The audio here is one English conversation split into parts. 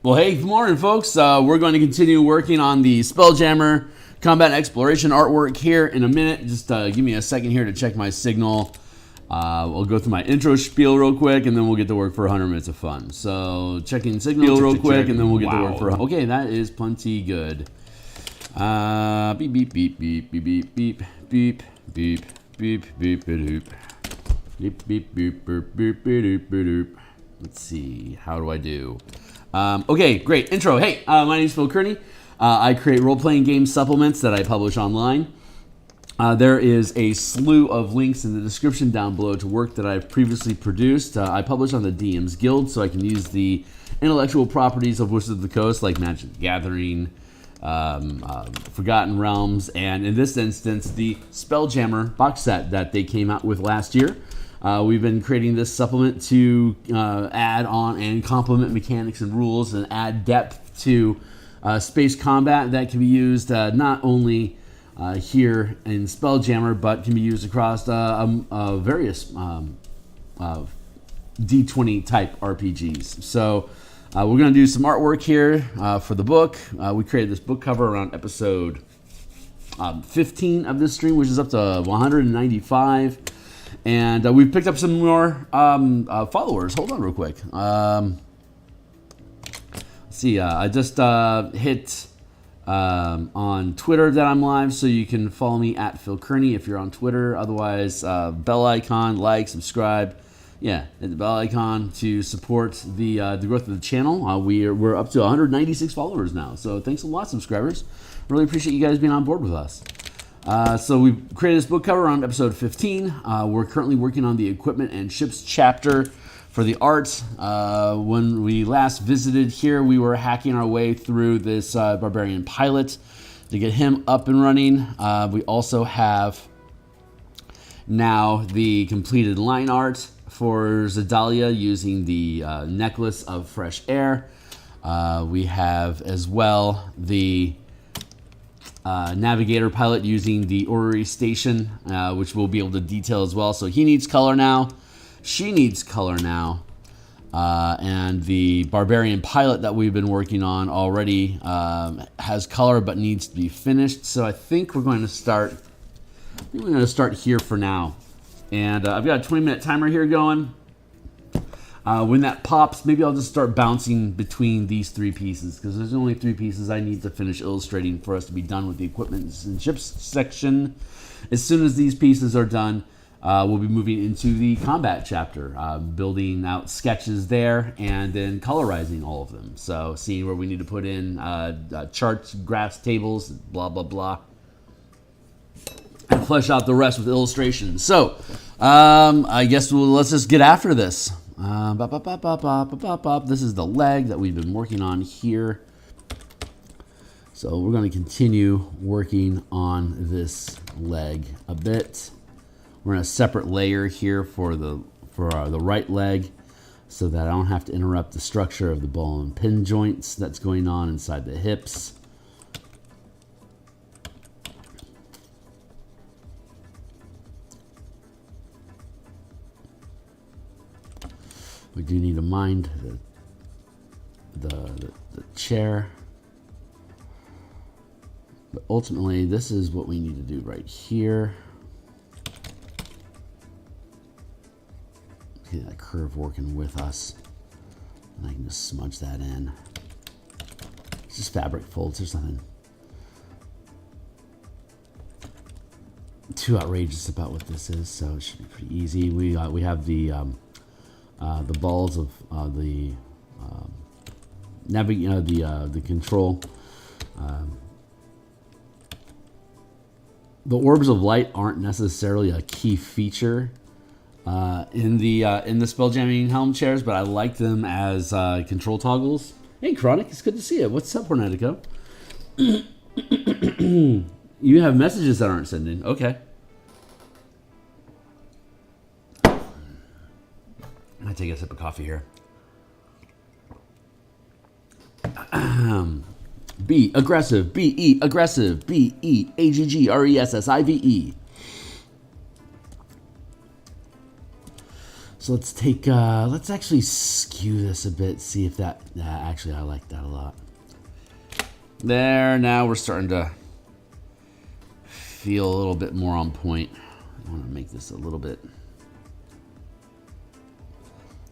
Well, hey, good morning, folks. We're going to continue working on the Spelljammer combat and exploration artwork here in a minute. Just give me a second here to check my signal. We'll go through my intro spiel real quick, and then we'll get to work for 100 minutes of fun. So checking signal real quick, and then we'll get to work for... Okay, that is plenty good. Beep, beep, beep, beep, beep, beep, beep, beep, beep, beep, beep, beep, beep, beep, beep, beep, beep, beep, beep. Let's see, how do I do? Okay, great. Intro. Hey, my name is Theurgy. I create role-playing game supplements that I publish online. There is a slew of links in the description down below to work that I've previously produced. I publish on the DMsGuild, so I can use the intellectual properties of Wizards of the Coast, like Magic the Gathering, Forgotten Realms, and in this instance, the Spelljammer box set that they came out with last year. We've been creating this supplement to add on and complement mechanics and rules and add depth to space combat that can be used not only here in Spelljammer, but can be used across various D20 type RPGs. So we're going to do some artwork here for the book. We created this book cover around episode 15 of this stream, which is up to 195. And we've picked up some more followers. Hold on real quick. Let's see, I just hit on Twitter that I'm live, so you can follow me at Theurgy if you're on Twitter. Otherwise, bell icon, like, subscribe. Yeah, hit the bell icon to support the growth of the channel. We're up to 196 followers now, so thanks a lot, subscribers. Really appreciate you guys being on board with us. So we created this book cover on episode 15. We're currently working on the equipment and ships chapter for the art. When we last visited here, we were hacking our way through this barbarian pilot to get him up and running. We also have now the completed line art for Zedalia using the necklace of fresh air. We have as well the navigator pilot using the orrery station, which we'll be able to detail as well. So he needs color now. She needs color now. And the barbarian pilot that we've been working on already has color but needs to be finished. So I think we're going to start. Here for now. And I've got a 20-minute timer here going. When that pops, maybe I'll just start bouncing between these three pieces, because there's only three pieces I need to finish illustrating for us to be done with the equipment and ships section. As soon as these pieces are done, we'll be moving into the combat chapter, building out sketches there and then colorizing all of them. So seeing where we need to put in charts, graphs, tables, blah, blah, blah, and flesh out the rest with illustrations. So I guess let's just get after this. This is the leg that we've been working on here. So we're going to continue working on this leg a bit. We're in a separate layer here for the right leg, so that I don't have to interrupt the structure of the ball and pin joints that's going on inside the hips. We do need to mind the chair. But ultimately, this is what we need to do right here. Get that curve working with us. And I can just smudge that in. It's just fabric folds. There's nothing too outrageous about what this is, so it should be pretty easy. We have the balls of the control. The orbs of light aren't necessarily a key feature in the spelljamming helm chairs, but I like them as control toggles. Hey, Chronic, it's good to see you. What's up, Hornetico? You have messages that aren't sending. Okay. I'm going to take a sip of coffee here. B, aggressive. B-E, aggressive. B-E, A-G-G-R-E-S-S-I-V-E. So let's take, let's actually skew this a bit, see if that, actually I like that a lot. There, now we're starting to feel a little bit more on point. I want to make this a little bit.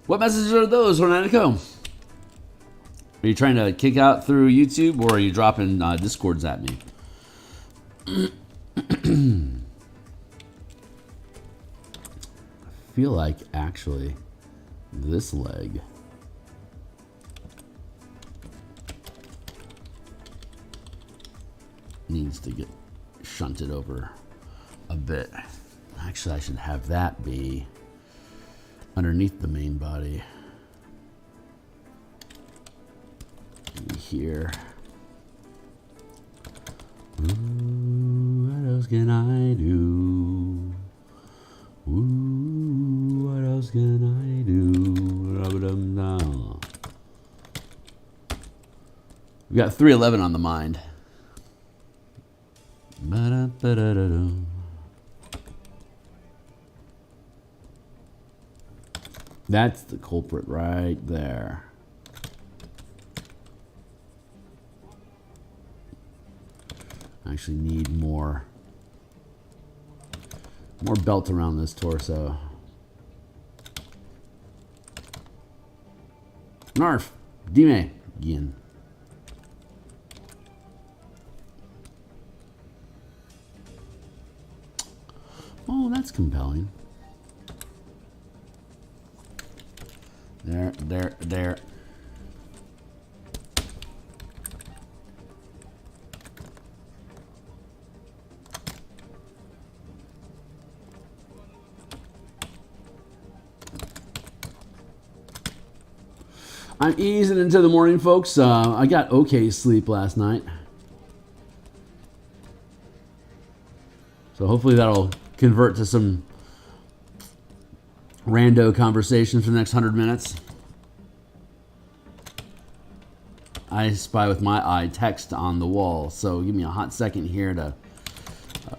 What messages are those, Hornatico? Are you trying to kick out through YouTube, or are you dropping Discords at me? I feel like actually this leg needs to get shunted over a bit. Actually, I should have that be underneath the main body. Maybe here. Ooh, what else can I do? Ooh, what else can I do? We got 311 on the mind. That's the culprit right there. I actually need more belt around this torso. Narf, Dime, Gin. Oh, that's compelling. There. I'm easing into the morning, folks. I got okay sleep last night. So hopefully that'll convert to some rando conversation for the next 100 minutes. I spy with my eye text on the wall, so give me a hot second here to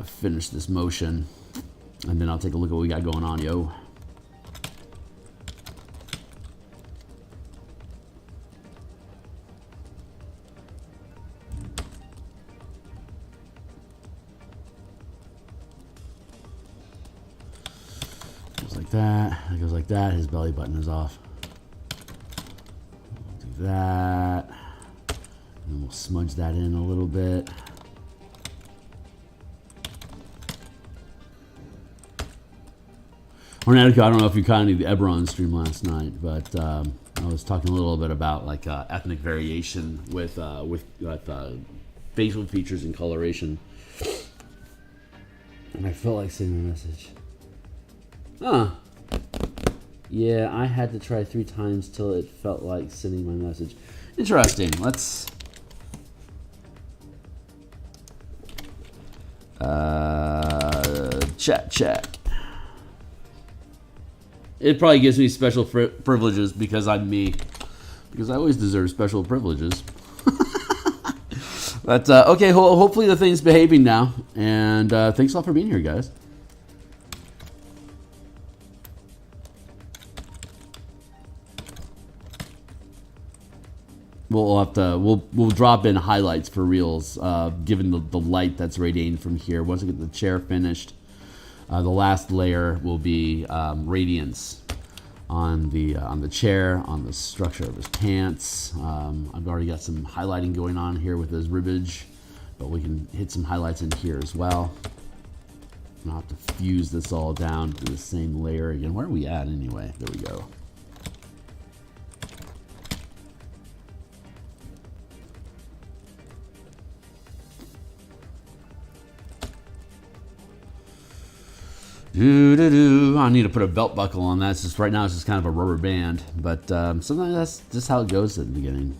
finish this motion, and then I'll take a look at what we got going on, yo. That goes like that. His belly button is off. We'll do that, and we'll smudge that in a little bit. Hornatico, I don't know if you caught any of the Eberron stream last night, but I was talking a little bit about like ethnic variation with facial features and coloration, and I felt like sending a message. Huh. Yeah, I had to try 3 times till it felt like sending my message. Interesting. Let's... chat. It probably gives me special privileges because I'm me. Because I always deserve special privileges. But, okay, hopefully the thing's behaving now. And thanks a lot for being here, guys. We'll have to we'll drop in highlights for reels, given the light that's radiating from here. Once we get the chair finished, the last layer will be radiance on the chair, on the structure of his pants. I've already got some highlighting going on here with his ribbage, but we can hit some highlights in here as well. I'll have to fuse this all down to the same layer again. Where are we at anyway? There we go. I need to put a belt buckle on that. It's just right now it's just kind of a rubber band, but sometimes that's just how it goes at the beginning.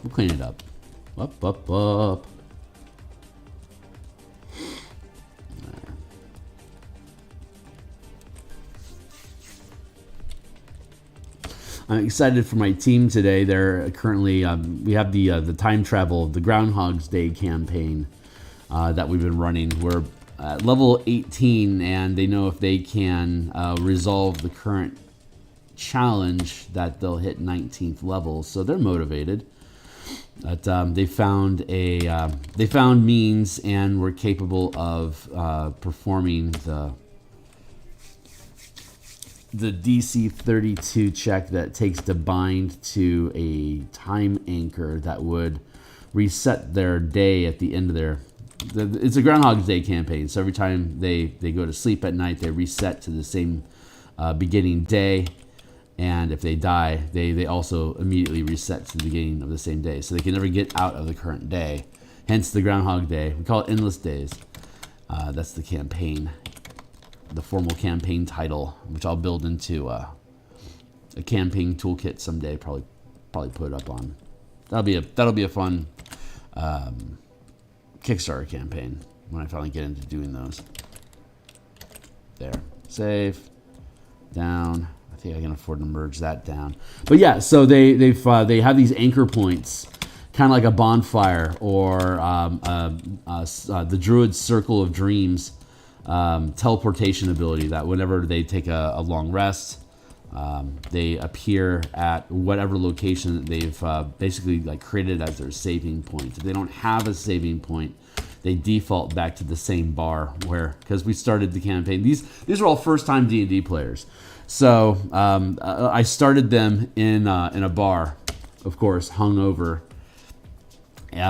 We'll clean it up. Up. There. I'm excited for my team today. They're currently we have the time travel, the Groundhog's Day campaign that we've been running. We're level 18, and they know if they can resolve the current challenge that they'll hit 19th level, so they're motivated. But they found means and were capable of performing the DC 32 check that takes to bind to a time anchor that would reset their day at the end of their... It's a Groundhog Day campaign, so every time they go to sleep at night, they reset to the same beginning day, and if they die, they also immediately reset to the beginning of the same day, so they can never get out of the current day. Hence the Groundhog Day. We call it Endless Days. That's the campaign, the formal campaign title, which I'll build into a campaign toolkit someday. Probably put it up on. That'll be a fun Kickstarter campaign when I finally get into doing those. There, save, down. I think I can afford to merge that down. But yeah, so they have these anchor points, kind of like a bonfire or the Druid's Circle of Dreams teleportation ability. That whenever they take a long rest, they appear at whatever location that they've basically like created as their saving point. If they don't have a saving point, they default back to the same bar where, because we started the campaign. These are all first-time D&D players. So I started them in a bar, of course, hungover.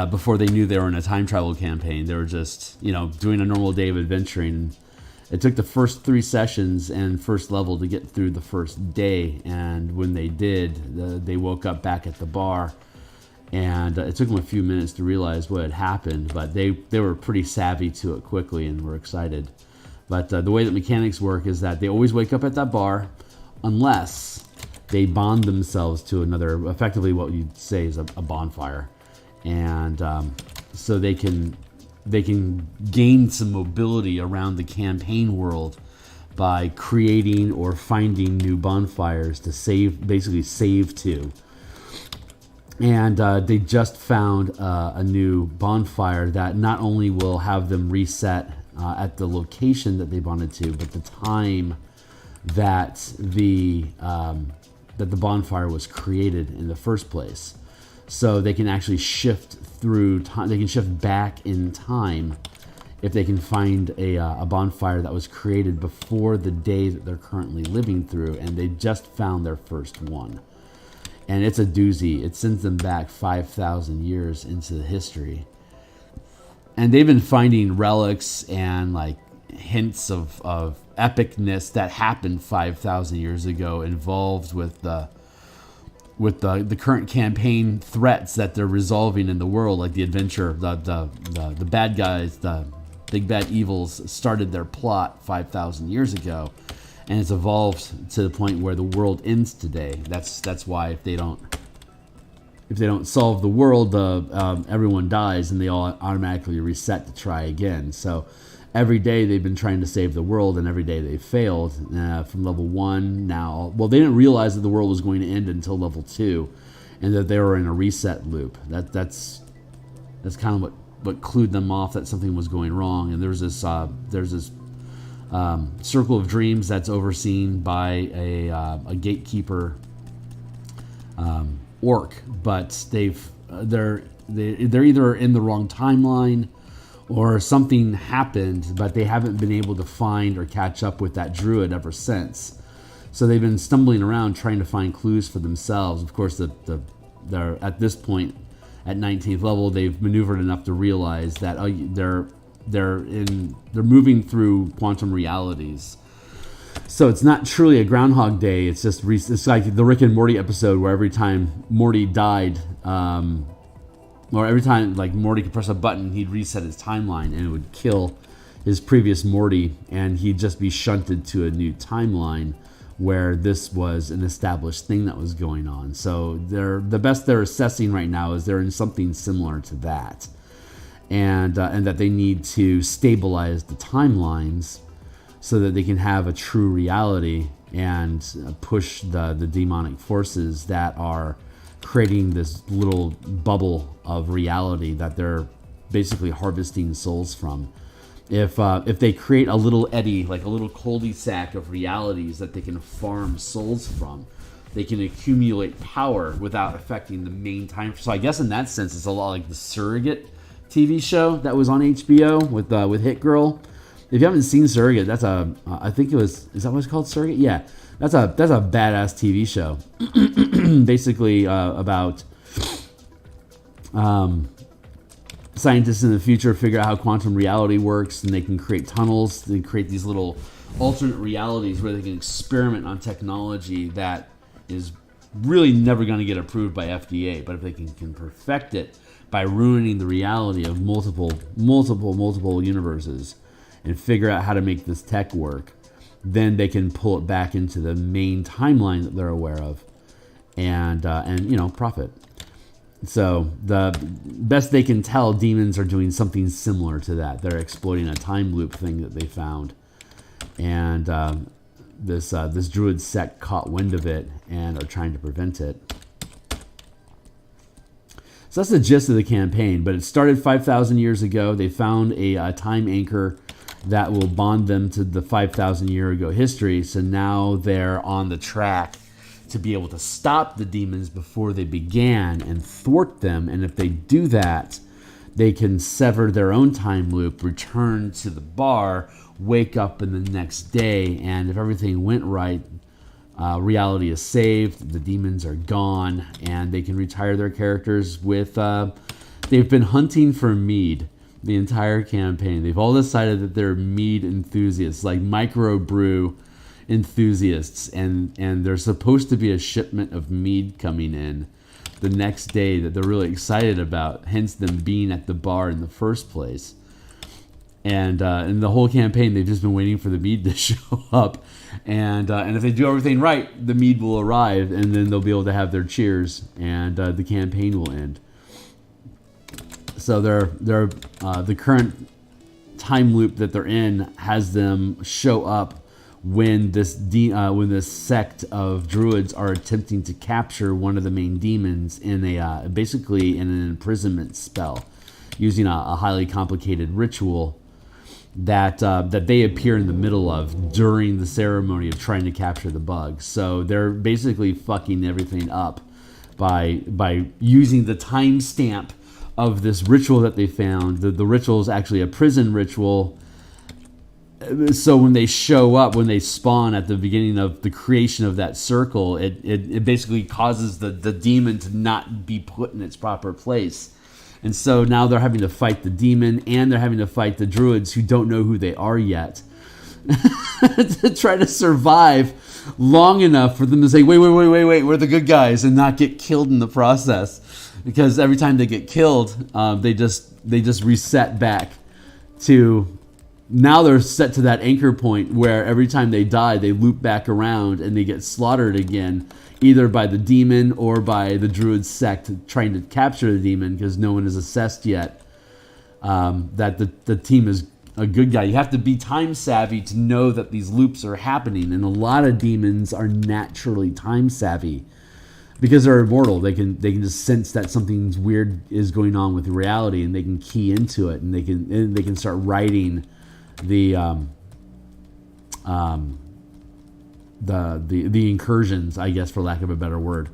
Before they knew they were in a time travel campaign. They were just, doing a normal day of adventuring. It took the first 3 sessions and first level to get through the first day. And when they did, they woke up back at the bar. And it took them a few minutes to realize what had happened. But they were pretty savvy to it quickly and were excited. But the way that mechanics work is that they always wake up at that bar unless they bond themselves to another, effectively what you'd say is a bonfire. And so they can gain some mobility around the campaign world by creating or finding new bonfires to basically save to. And they just found a new bonfire that not only will have them reset at the location that they bonded to, but the time that the bonfire was created in the first place. So they can actually shift through time. They can shift back in time if they can find a bonfire that was created before the day that they're currently living through, and they just found their first one. And it's a doozy. It sends them back 5,000 years into the history. And they've been finding relics and like hints of epicness that happened 5,000 years ago involved with the current campaign threats that they're resolving in the world, like the adventure, the bad guys, the big bad evils started their plot 5,000 years ago, and it's evolved to the point where the world ends today. That's why if they don't solve the world, everyone dies and they all automatically reset to try again. So every day they've been trying to save the world, and every day they've failed. From level 1 now, well, they didn't realize that the world was going to end until level 2, and that they were in a reset loop. That's kind of what clued them off that something was going wrong. And there's this Circle of Dreams that's overseen by a gatekeeper orc, but they're either in the wrong timeline, or something happened, but they haven't been able to find or catch up with that druid ever since. So they've been stumbling around trying to find clues for themselves. Of course, they're at this point at 19th level, they've maneuvered enough to realize that they're moving through quantum realities. So it's not truly a Groundhog Day. It's just it's like the Rick and Morty episode where every time Morty died. Or every time like Morty could press a button, he'd reset his timeline and it would kill his previous Morty, and he'd just be shunted to a new timeline where this was an established thing that was going on. So the best they're assessing right now is they're in something similar to that, and that they need to stabilize the timelines so that they can have a true reality and push the demonic forces that are creating this little bubble of reality that they're basically harvesting souls from. If they create a little eddy, like a little cul-de-sac of realities that they can farm souls from, they can accumulate power without affecting the main time. So I guess in that sense, it's a lot like the Surrogate TV show that was on HBO with Hit Girl. If you haven't seen Surrogate, that's I think it was, is that what it's called, Surrogate? Yeah, that's a badass TV show. Basically about scientists in the future figure out how quantum reality works, and they can create tunnels. They create these little alternate realities where they can experiment on technology that is really never going to get approved by FDA. But if they can perfect it by ruining the reality of multiple universes and figure out how to make this tech work, then they can pull it back into the main timeline that they're aware of, and profit. So the best they can tell, demons are doing something similar to that. They're exploiting a time loop thing that they found, and this druid sect caught wind of it and are trying to prevent it. So that's the gist of the campaign. But it started 5,000 years ago. They found a time anchor that will bond them to the 5,000 year ago history. So now they're on the track to be able to stop the demons before they began and thwart them. And if they do that, they can sever their own time loop, return to the bar, wake up in the next day, and if everything went right, reality is saved, the demons are gone, and they can retire their characters with... they've been hunting for mead the entire campaign. They've all decided that they're mead enthusiasts, like microbrew enthusiasts, and there's supposed to be a shipment of mead coming in the next day that they're really excited about, hence them being at the bar in the first place. And in the whole campaign, they've just been waiting for the mead to show up, and if they do everything right, the mead will arrive, and then they'll be able to have their cheers, and the campaign will end. So the current time loop that they're in has them show up when this sect of druids are attempting to capture one of the main demons in basically in an imprisonment spell, using a highly complicated ritual that they appear in the middle of during the ceremony of trying to capture the bug. So they're basically fucking everything up by using the timestamp of this ritual that they found. The ritual is actually a prison ritual. So when they show up, when they spawn at the beginning of the creation of that circle, it basically causes the demon to not be put in its proper place. And so now they're having to fight the demon, and they're having to fight the druids who don't know who they are yet to try to survive long enough for them to say, wait, we're the good guys, and not get killed in the process. Because every time they get killed, they just reset back to... Now they're set to that anchor point where every time they die, they loop back around and they get slaughtered again, either by the demon or by the druid sect trying to capture the demon, because no one has assessed yet that the team is a good guy. You have to be time savvy to know that these loops are happening, and a lot of demons are naturally time savvy because they're immortal. They can just sense that something weird is going on with reality, and they can key into it, and they can start writing the incursions, I guess, for lack of a better word,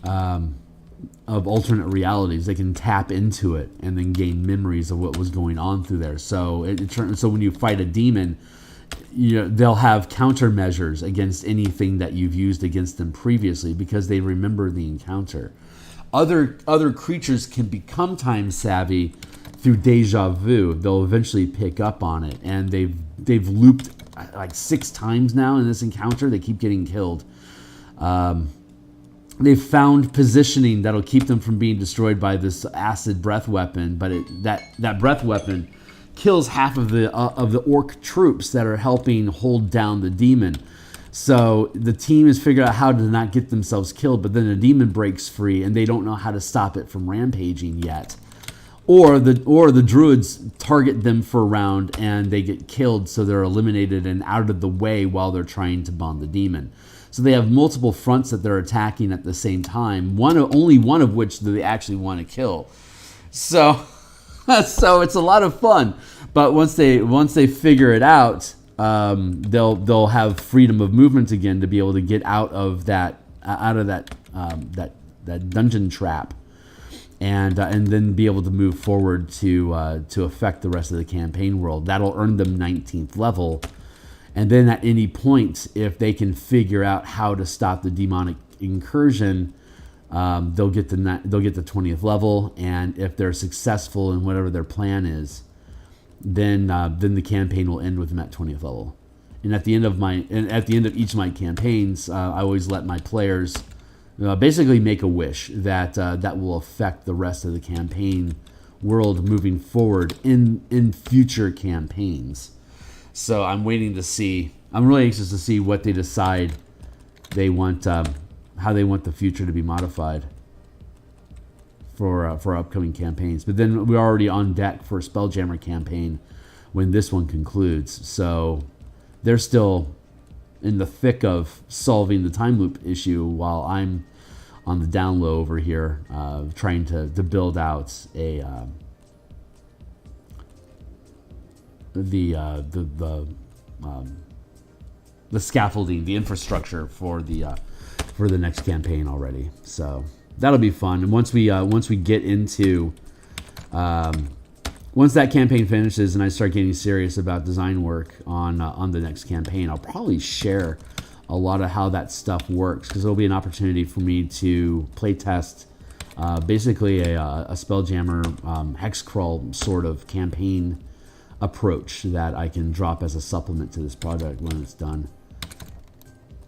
of alternate realities. They can tap into it and then gain memories of what was going on through there. So so when you fight a demon, they'll have countermeasures against anything that you've used against them previously because they remember the encounter. Other creatures can become time savvy through deja vu. They'll eventually pick up on it, and they've looped like 6 times now in this encounter. They keep getting killed. They've found positioning that'll keep them from being destroyed by this acid breath weapon, but that breath weapon kills half of the orc troops that are helping hold down the demon. So the team has figured out how to not get themselves killed, but then the demon breaks free, and they don't know how to stop it from rampaging yet. Or the druids target them for a round and they get killed, so they're eliminated and out of the way while they're trying to bond the demon. So they have multiple fronts that they're attacking at the same time. Only one of which do they actually want to kill. So it's a lot of fun. But once they figure it out, they'll have freedom of movement again to be able to get out of that that dungeon trap, and then be able to move forward to affect the rest of the campaign world. That'll earn them 19th level, and then at any point, if they can figure out how to stop the demonic incursion, they'll get the 20th level. And if they're successful in whatever their plan is, then the campaign will end with them at 20th level. And at the end of each of my campaigns, I always let my players basically make a wish that that will affect the rest of the campaign world moving forward in future campaigns. So I'm waiting to see. I'm really anxious to see what they decide they want, how they want the future to be modified for upcoming campaigns. But then we're already on deck for a Spelljammer campaign when this one concludes. So they're still in the thick of solving the time loop issue while I'm on the down low over here, trying to build out the scaffolding, the infrastructure for the next campaign already. So that'll be fun. And once we get into once that campaign finishes and I start getting serious about design work on the next campaign, I'll probably share a lot of how that stuff works, because it'll be an opportunity for me to play test basically a Spelljammer hex crawl sort of campaign approach that I can drop as a supplement to this project when it's done.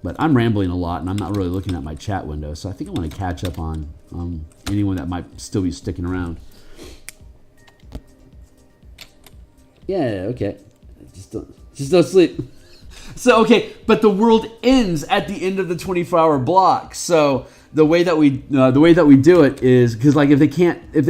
But I'm rambling a lot and I'm not really looking at my chat window, so I think I want to catch up on anyone that might still be sticking around. Yeah, okay. Just don't sleep. So, okay, but the world ends at the end of the 24-hour block. So the way that we do it is because, like, if they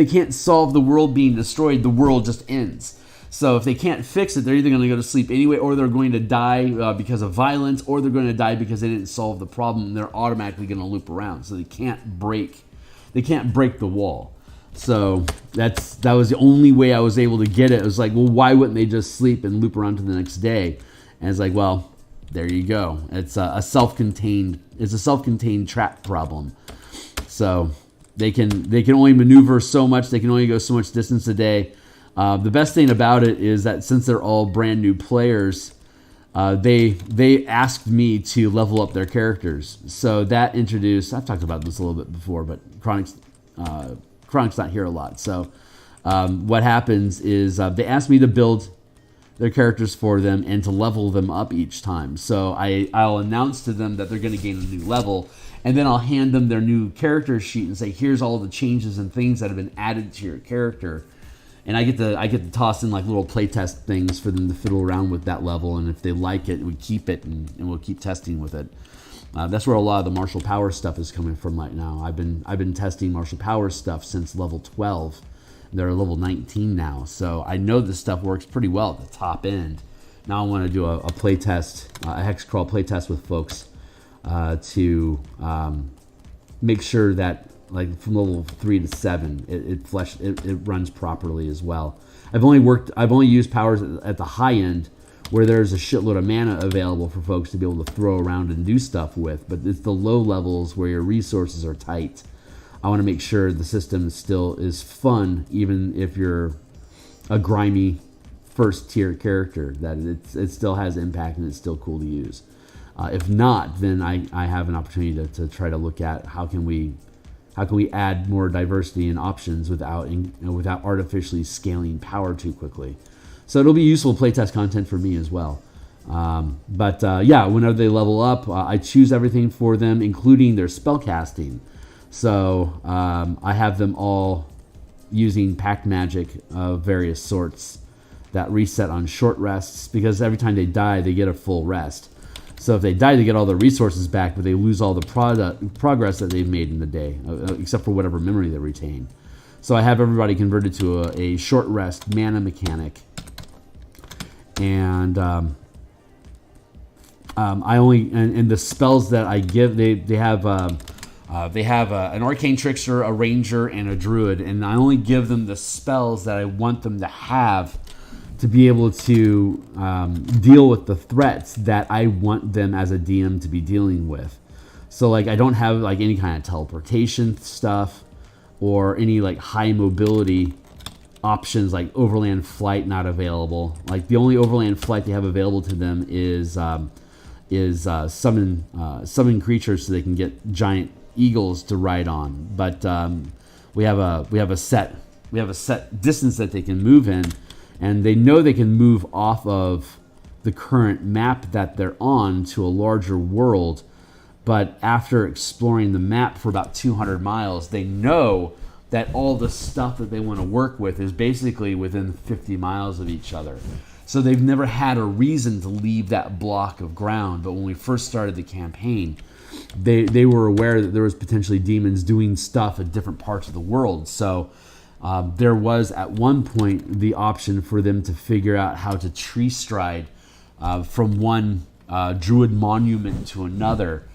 can't solve the world being destroyed, the world just ends. So if they can't fix it, they're either going to go to sleep anyway, or they're going to die because of violence, or they're going to die because they didn't solve the problem, and they're automatically going to loop around. So they can't break the wall. So that was the only way I was able to get it. It was like, well, why wouldn't they just sleep and loop around to the next day? And it's like, well, there you go. It's a self-contained trap problem. So they can only maneuver so much. They can only go so much distance a day. The best thing about it is that since they're all brand new players, they asked me to level up their characters. So that introduced. I've talked about this a little bit before, but Chronic's not here a lot. So what happens is they asked me to build their characters for them and to level them up each time. So I'll announce to them that they're going to gain a new level, and then I'll hand them their new character sheet and say, here's all the changes and things that have been added to your character. And I get to toss in like little playtest things for them to fiddle around with that level, and if they like it, we keep it and we'll keep testing with it. That's where a lot of the martial power stuff is coming from right now. I've been testing martial power stuff since level 12. They're level 19 now, so I know this stuff works pretty well at the top end. Now I want to do a playtest, a hex crawl playtest with folks to make sure that, like, from level 3 to 7, it runs properly as well. I've only used powers at the high end, where there's a shitload of mana available for folks to be able to throw around and do stuff with. But it's the low levels where your resources are tight. I want to make sure the system still is fun, even if you're a grimy first tier character, that it still has impact and it's still cool to use. If not, then I have an opportunity to try to look at how can we add more diversity and options without artificially scaling power too quickly. So it'll be useful playtest content for me as well. Yeah, whenever they level up, I choose everything for them, including their spell casting. So I have them all using pact magic of various sorts that reset on short rests, because every time they die, they get a full rest. So if they die, they get all their resources back, but they lose all the progress that they've made in the day, except for whatever memory they retain. So I have everybody converted to a short rest mana mechanic. And I only and the spells that I give, they have an arcane trickster, a ranger, and a druid, and I only give them the spells that I want them to have to be able to deal with the threats that I want them as a DM to be dealing with. So like I don't have like any kind of teleportation stuff or any like high mobility options like overland flight not available. Like the only overland flight they have available to them is summon creatures so they can get giant eagles to ride on. But we have a set distance that they can move in, and they know they can move off of the current map that they're on to a larger world. But after exploring the map for about 200 miles, they know that all the stuff that they want to work with is basically within 50 miles of each other. So they've never had a reason to leave that block of ground. But when we first started the campaign, they were aware that there was potentially demons doing stuff at different parts of the world. So there was at one point the option for them to figure out how to tree stride from one druid monument to another.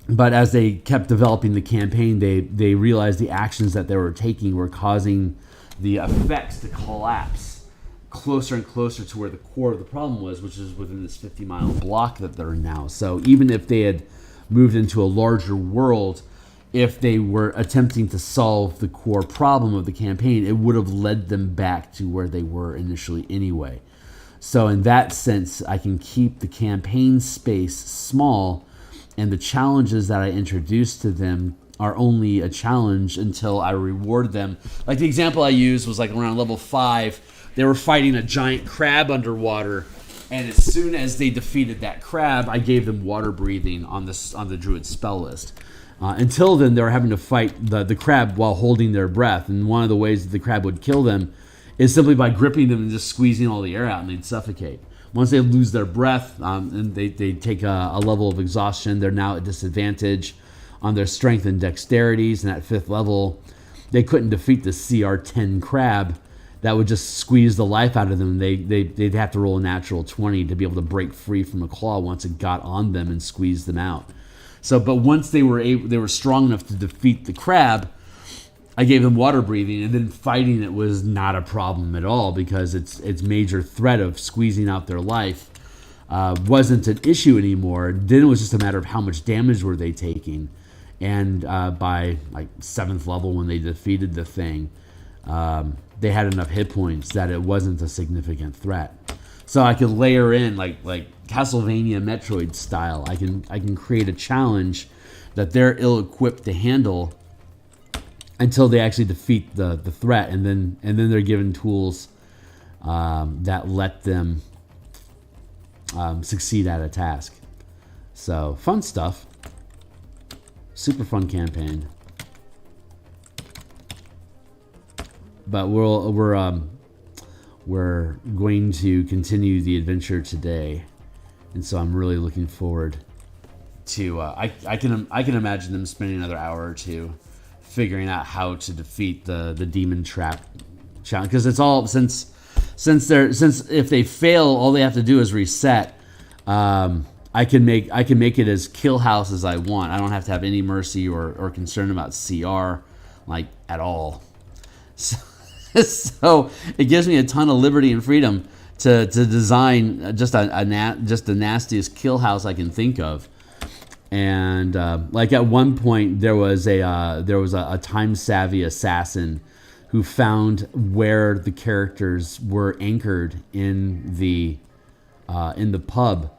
But as they kept developing the campaign, they realized the actions that they were taking were causing the effects to collapse closer and closer to where the core of the problem was, which is within this 50-mile block that they're in now. So even if they had moved into a larger world, if they were attempting to solve the core problem of the campaign, it would have led them back to where they were initially anyway. So in that sense, I can keep the campaign space small, and the challenges that I introduce to them are only a challenge until I reward them. Like the example I used was like around level 5, they were fighting a giant crab underwater, and as soon as they defeated that crab, I gave them water breathing on the druid spell list. Until then, they were having to fight the crab while holding their breath, and one of the ways that the crab would kill them is simply by gripping them and just squeezing all the air out, and they'd suffocate. Once they lose their breath and they take a level of exhaustion, they're now at disadvantage on their strength and dexterities. And at 5th level, they couldn't defeat the CR10 crab that would just squeeze the life out of them. They'd have to roll a natural 20 to be able to break free from a claw once it got on them and squeezed them out. So, but once they were strong enough to defeat the crab, I gave them water breathing, and then fighting it was not a problem at all because its major threat of squeezing out their life wasn't an issue anymore. Then it was just a matter of how much damage were they taking. And by like 7th level, when they defeated the thing, they had enough hit points that it wasn't a significant threat. So I could layer in like Castlevania Metroid style. I can create a challenge that they're ill-equipped to handle until they actually defeat the threat, and then they're given tools that let them succeed at a task. So fun stuff, super fun campaign. But we're going to continue the adventure today, and so I'm really looking forward to. I can imagine them spending another hour or two figuring out how to defeat the demon trap challenge, because it's all since if they fail, all they have to do is reset. I can make it as kill house as I want. I don't have to have any mercy or concern about CR like at all. So it gives me a ton of liberty and freedom to design just the nastiest kill house I can think of. And like at one point there was a time savvy assassin who found where the characters were anchored in the pub.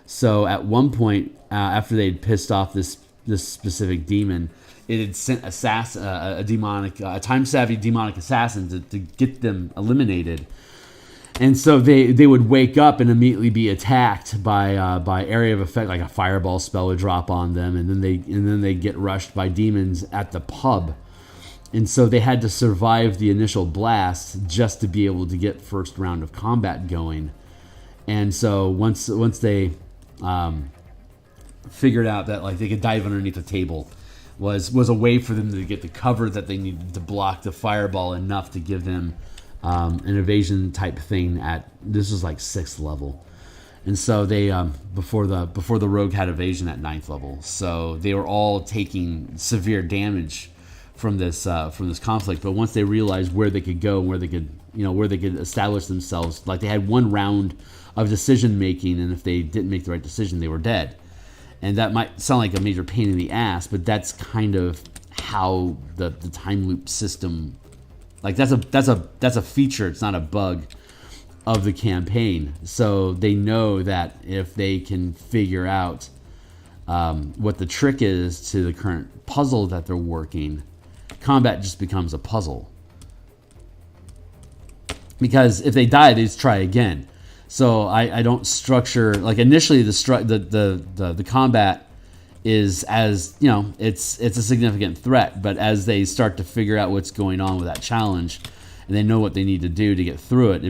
So at one point after they'd pissed off this specific demon, it had sent a time savvy demonic assassin to get them eliminated. And so they would wake up and immediately be attacked by area of effect, like a fireball spell would drop on them, and then they get rushed by demons at the pub. And so they had to survive the initial blast just to be able to get first round of combat going. And so once they figured out that like they could dive underneath the table, was a way for them to get the cover that they needed to block the fireball enough to give them an evasion type thing this was like 6th level. And so they before the rogue had evasion at 9th level, so they were all taking severe damage from this conflict. But once they realized where they could go and where they could establish themselves, like they had one round of decision making, and if they didn't make the right decision, they were dead. And that might sound like a major pain in the ass, but that's kind of how the time loop system, like that's a feature. It's not a bug of the campaign. So they know that if they can figure out what the trick is to the current puzzle that they're working, combat just becomes a puzzle. Because if they die, they just try again. So I don't structure, like initially the combat is, as you know, it's a significant threat, but as they start to figure out what's going on with that challenge and they know what they need to do to get through it,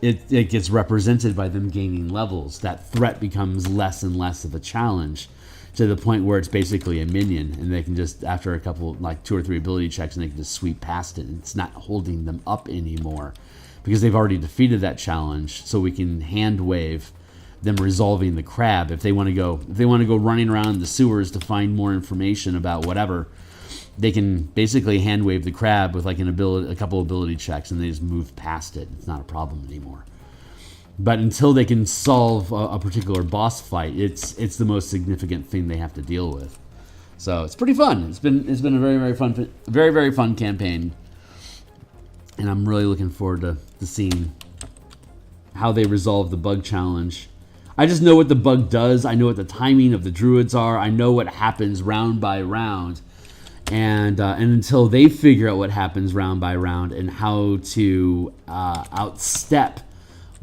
it gets represented by them gaining levels. That threat becomes less and less of a challenge, to the point where it's basically a minion, and they can just, after a couple, like 2 or 3 ability checks, and they can just sweep past it. It's not holding them up anymore because they've already defeated that challenge. So we can hand wave them resolving the crab. If they want to go running around the sewers to find more information about whatever, they can basically hand wave the crab with like a couple ability checks, and they just move past it. It's not a problem anymore. But until they can solve a particular boss fight, it's the most significant thing they have to deal with. So it's pretty fun. It's been a very fun campaign, and I'm really looking forward to seeing how they resolve the bug challenge. I just know what the bug does. I know what the timing of the druids are. I know what happens round by round, and until they figure out what happens round by round and how to outstep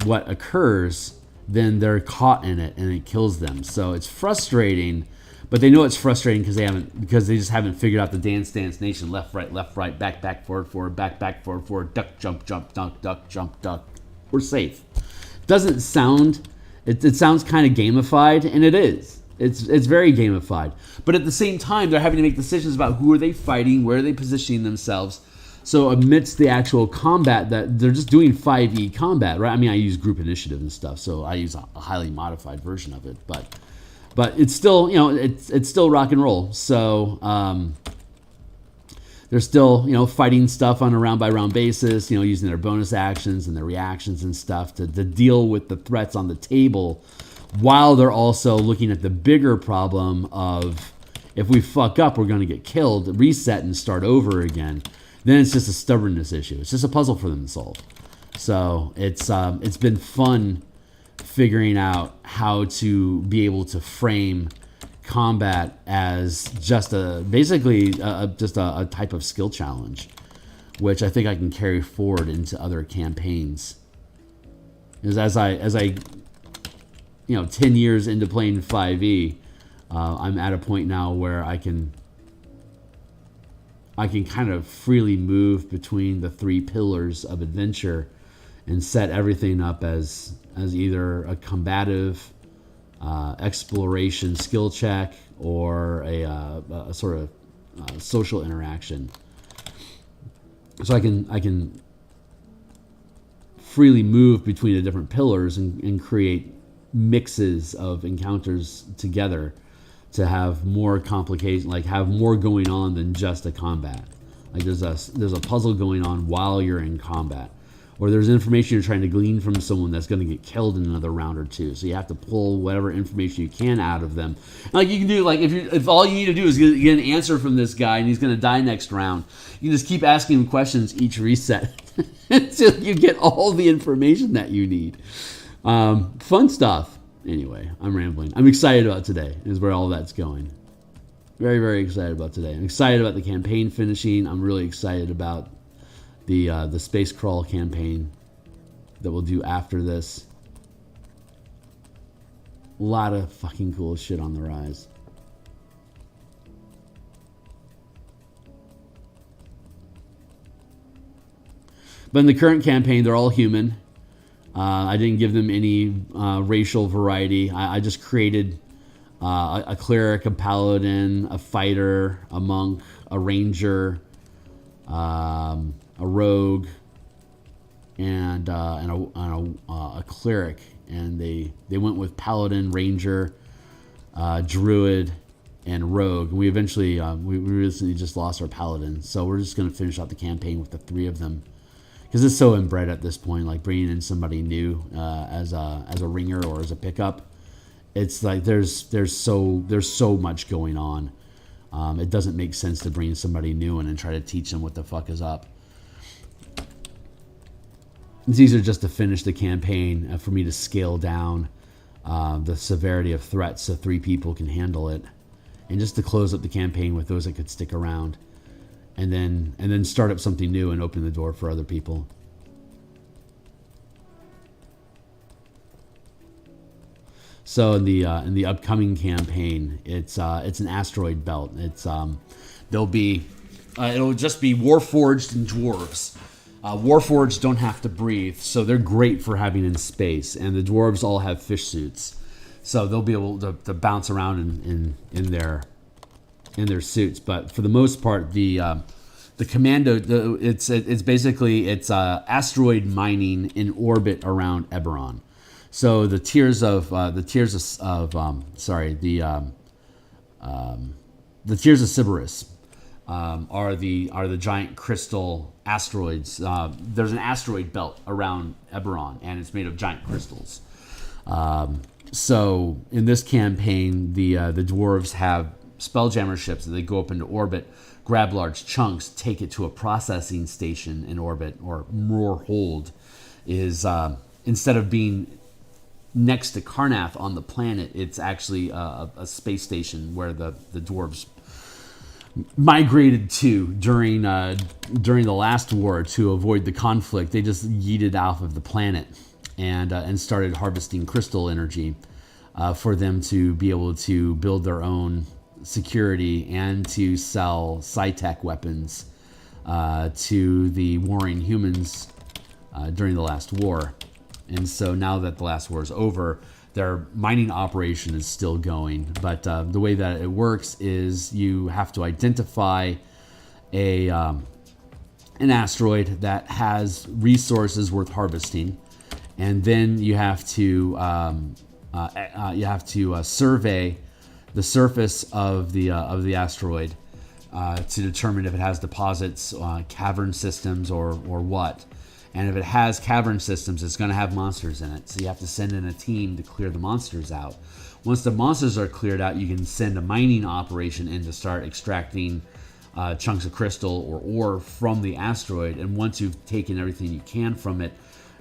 what occurs, then they're caught in it and it kills them. So it's frustrating, but they know it's frustrating because they just haven't figured out the dance nation, left right, back forward, back forward, duck jump duck jump duck. We're safe. Doesn't sound, it sounds kind of gamified, and it is. It's very gamified, but at the same time they're having to make decisions about who are they fighting, where are they positioning themselves. So amidst the actual combat, that they're just doing 5e combat, right? I mean, I use group initiative and stuff, so I use a highly modified version of it, but it's still, you know, it's still rock and roll. So they're still, you know, fighting stuff on a round by round basis, you know, using their bonus actions and their reactions and stuff to deal with the threats on the table, while they're also looking at the bigger problem of, if we fuck up, we're going to get killed, reset and start over again. Then it's just a stubbornness issue. It's just a puzzle for them to solve. So it's been fun figuring out how to be able to frame combat as just basically just a type of skill challenge, which I think I can carry forward into other campaigns. Because as I 10 years into playing 5e, I'm at a point now where I can kind of freely move between the 3 pillars of adventure and set everything up as either a combative exploration skill check or a sort of social interaction. So I can freely move between the different pillars and create mixes of encounters together to have more complication, like have more going on than just a combat. Like there's a puzzle going on while you're in combat, or there's information you're trying to glean from someone that's going to get killed in another round or two. So you have to pull whatever information you can out of them. Like you can do, like if all you need to do is get an answer from this guy and he's going to die next round, you can just keep asking him questions each reset until you get all the information that you need. Fun stuff. Anyway, I'm rambling. I'm excited about today, is where all that's going. Very, very excited about today. I'm excited about the campaign finishing. I'm really excited about the space crawl campaign that we'll do after this. A lot of fucking cool shit on the rise. But in the current campaign, they're all human. I didn't give them any racial variety. I just created a cleric, a paladin, a fighter, a monk, a ranger, a rogue, and a cleric. And they went with paladin, ranger, druid, and rogue. And we eventually we recently just lost our paladin, so we're just going to finish out the campaign with the 3 of them. Because it's so inbred at this point, like bringing in somebody new as a ringer or as a pickup, it's like there's so much going on. It doesn't make sense to bring somebody new in and try to teach them what the fuck is up. These are just to finish the campaign, for me to scale down the severity of threats so 3 people can handle it, and just to close up the campaign with those that could stick around, and then start up something new and open the door for other people. So in the upcoming campaign, it's an asteroid belt. It'll just be Warforged and dwarves. Warforged don't have to breathe, so they're great for having in space. And the dwarves all have fish suits, so they'll be able to bounce around in their suits. But for the most part, the commando, it's basically asteroid mining in orbit around Eberron. So the tiers of Sybaris are the giant crystal asteroids. There's an asteroid belt around Eberron, and it's made of giant crystals. So in this campaign, the dwarves have Spelljammer ships that they go up into orbit, grab large chunks, take it to a processing station in orbit, or more hold, is instead of being next to Karnath on the planet, it's actually a space station where the dwarves migrated to during the last war to avoid the conflict. They just yeeted off of the planet and started harvesting crystal energy for them to be able to build their own security and to sell sci-tech weapons to the warring humans during the last war. And so now that the last war is over, their mining operation is still going. But the way that it works is you have to identify an asteroid that has resources worth harvesting, and then you have to survey the surface of the asteroid to determine if it has deposits, cavern systems, or what. And if it has cavern systems, it's going to have monsters in it. So you have to send in a team to clear the monsters out. Once the monsters are cleared out, you can send a mining operation in to start extracting chunks of crystal or ore from the asteroid. And once you've taken everything you can from it,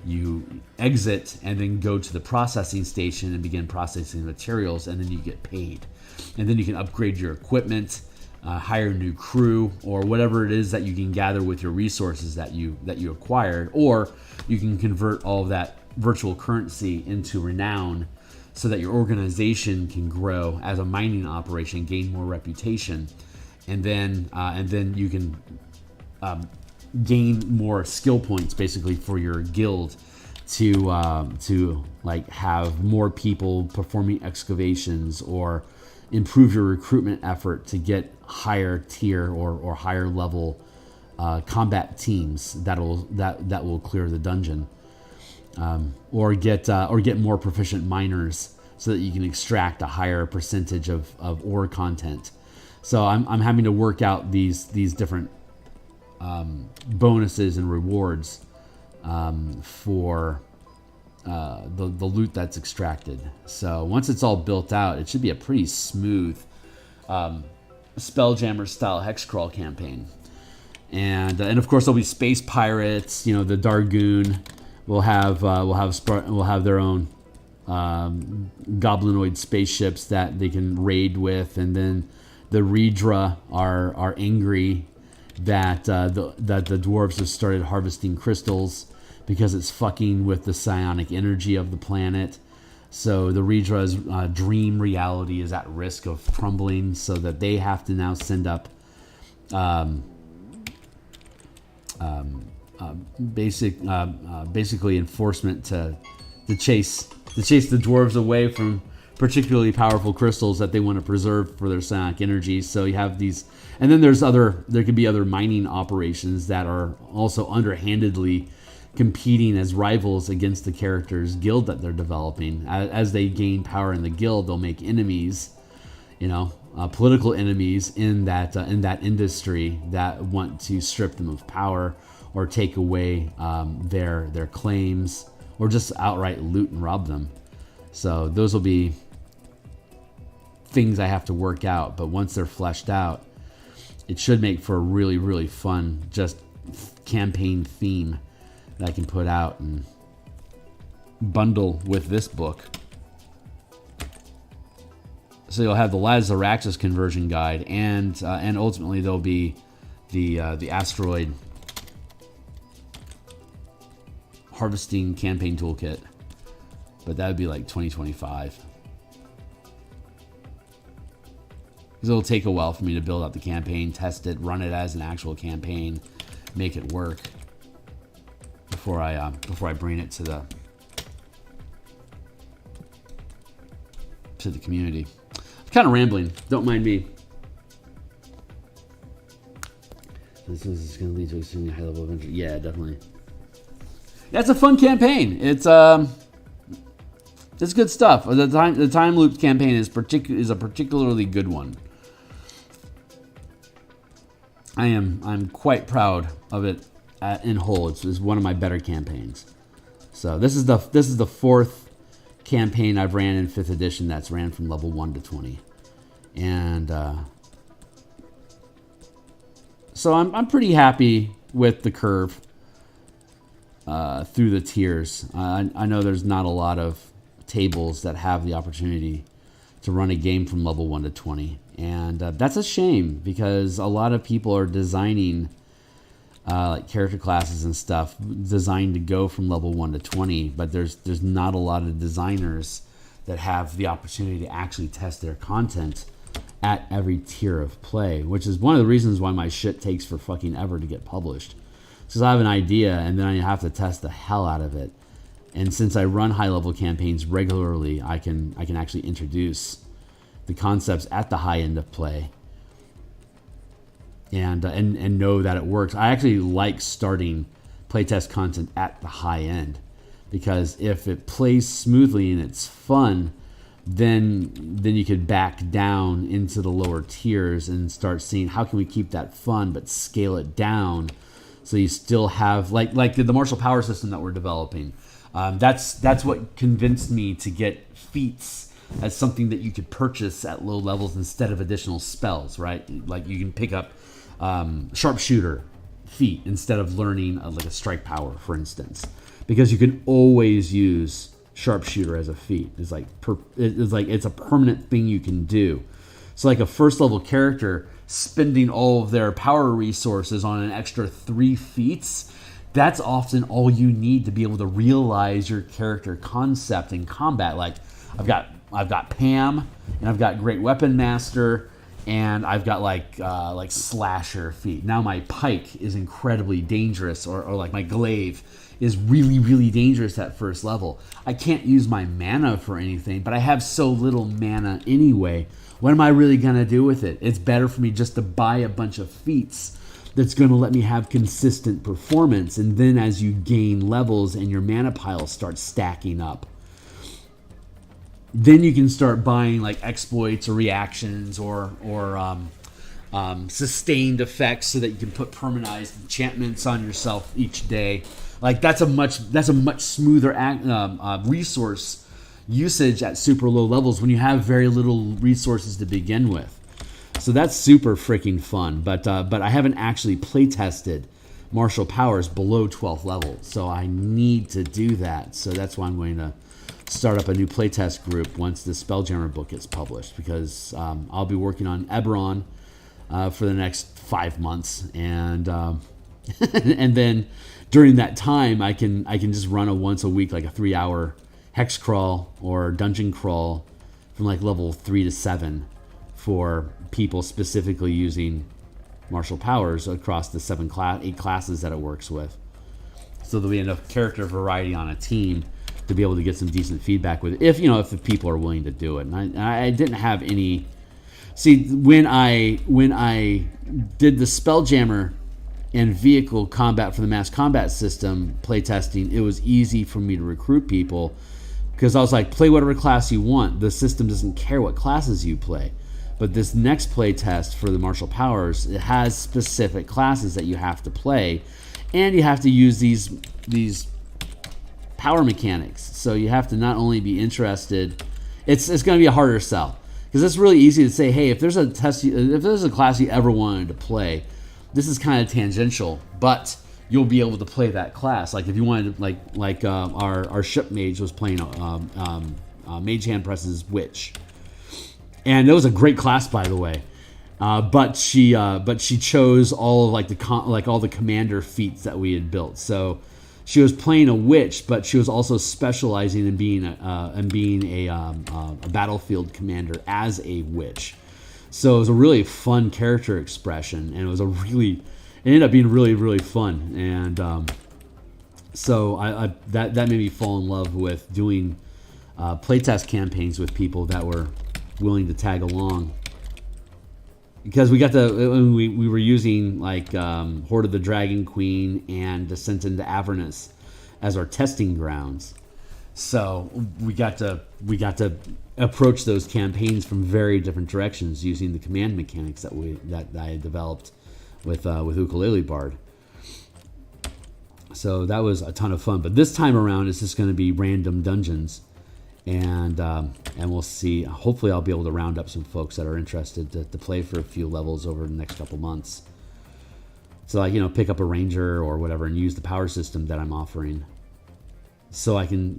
you exit and then go to the processing station and begin processing materials, and then you get paid. And then you can upgrade your equipment, hire a new crew, or whatever it is that you can gather with your resources that you acquired, or you can convert all of that virtual currency into renown so that your organization can grow as a mining operation, gain more reputation, and then you can gain more skill points basically for your guild to like have more people performing excavations, or improve your recruitment effort to get higher tier or higher level combat teams that will clear the dungeon, or get more proficient miners so that you can extract a higher percentage of ore content. So I'm having to work out these different bonuses and rewards for the loot that's extracted. So once it's all built out, it should be a pretty smooth Spelljammer style hexcrawl campaign. And of course there'll be space pirates. You know, the Dargoon will have their own goblinoid spaceships that they can raid with, and then the Redra are angry that the dwarves have started harvesting crystals because it's fucking with the psionic energy of the planet. So the Redra's dream reality is at risk of crumbling, so that they have to now send up basically enforcement to chase the dwarves away from particularly powerful crystals that they want to preserve for their psionic energy. So you have these, and then there could be other mining operations that are also underhandedly competing as rivals against the character's guild that they're developing. As they gain power in the guild, they'll make enemies, political enemies in that industry that want to strip them of power or take away their claims, or just outright loot and rob them. So those will be things I have to work out. But once they're fleshed out, it should make for a really, really fun just campaign theme that I can put out and bundle with this book. So you'll have the Lives of Araxis conversion guide, and ultimately there'll be the asteroid harvesting campaign toolkit, but that would be like 2025. Because it'll take a while for me to build out the campaign, test it, run it as an actual campaign, make it work before I bring it to the community. I'm kind of rambling. Don't mind me. This is going to lead to an extremely high level of interest. Yeah, definitely. That's a fun campaign. It's good stuff. The time loop campaign is a particularly good one. I'm quite proud of it in whole. It's one of my better campaigns. So this is the fourth campaign I've ran in 5th edition that's ran from level 1 to 20, and so I'm pretty happy with the curve through the tiers. I know there's not a lot of tables that have the opportunity to run a game from level 1 to 20, and that's a shame because a lot of people are designing like character classes and stuff designed to go from level 1 to 20, but there's not a lot of designers that have the opportunity to actually test their content at every tier of play, which is one of the reasons why my shit takes for fucking ever to get published. Because I have an idea and then I have to test the hell out of it. And since I run high level campaigns regularly, I can actually introduce the concepts at the high end of play. And know that it works. I actually like starting playtest content at the high end, because if it plays smoothly and it's fun, then you could back down into the lower tiers and start seeing how can we keep that fun but scale it down so you still have like the martial power system that we're developing. That's what convinced me to get feats as something that you could purchase at low levels instead of additional spells, right? Like you can pick up sharpshooter feat instead of learning like a strike power, for instance, because you can always use sharpshooter as a feat. It's a permanent thing you can do. So like a first level character spending all of their power resources on an extra 3 feats, that's often all you need to be able to realize your character concept in combat. Like I've got Pam, and I've got Great Weapon Master, and I've got like slasher feat. Now my pike is incredibly dangerous, or like my glaive is really, really dangerous at first level. I can't use my mana for anything, but I have so little mana anyway. What am I really gonna do with it? It's better for me just to buy a bunch of feats that's gonna let me have consistent performance, and then as you gain levels and your mana pile starts stacking up, then you can start buying like exploits or reactions or sustained effects so that you can put permanized enchantments on yourself each day. Like that's a much smoother resource usage at super low levels when you have very little resources to begin with. So that's super freaking fun. But I haven't actually play tested martial powers below 12th level, so I need to do that. So that's why I'm going to start up a new playtest group once the Spelljammer book gets published, because I'll be working on Eberron for the next 5 months, and and then during that time I can just run a once a week, like a 3-hour hex crawl or dungeon crawl from like level 3 to 7 for people specifically using martial powers across the 8 classes that it works with. So there'll be enough character variety on a team to be able to get some decent feedback with it, if the people are willing to do it. And I didn't have any. See, when I did the Spelljammer and vehicle combat for the mass combat system playtesting, it was easy for me to recruit people because I was like, play whatever class you want. The system doesn't care what classes you play. But this next playtest for the martial powers, it has specific classes that you have to play, and you have to use these power mechanics. So you have to not only be interested, it's going to be a harder sell, because it's really easy to say, hey, if there's a class you ever wanted to play, this is kind of tangential, but you'll be able to play that class. Like if you wanted to, our ship mage was playing Mage Hand Press's Witch, and it was a great class, by the way. But she chose all of all the commander feats that we had built. So she was playing a witch, but she was also specializing in being a battlefield commander as a witch. So it was a really fun character expression, and it ended up being really, really fun. And so that made me fall in love with doing playtest campaigns with people that were willing to tag along. Because we were using Horde of the Dragon Queen and Descent into Avernus as our testing grounds. So we got to approach those campaigns from very different directions using the command mechanics that I had developed with Ukulele Bard. So that was a ton of fun. But this time around, it's just going to be random dungeons. And we'll see. Hopefully, I'll be able to round up some folks that are interested to play for a few levels over the next couple months. So, pick up a ranger or whatever and use the power system that I'm offering, so I can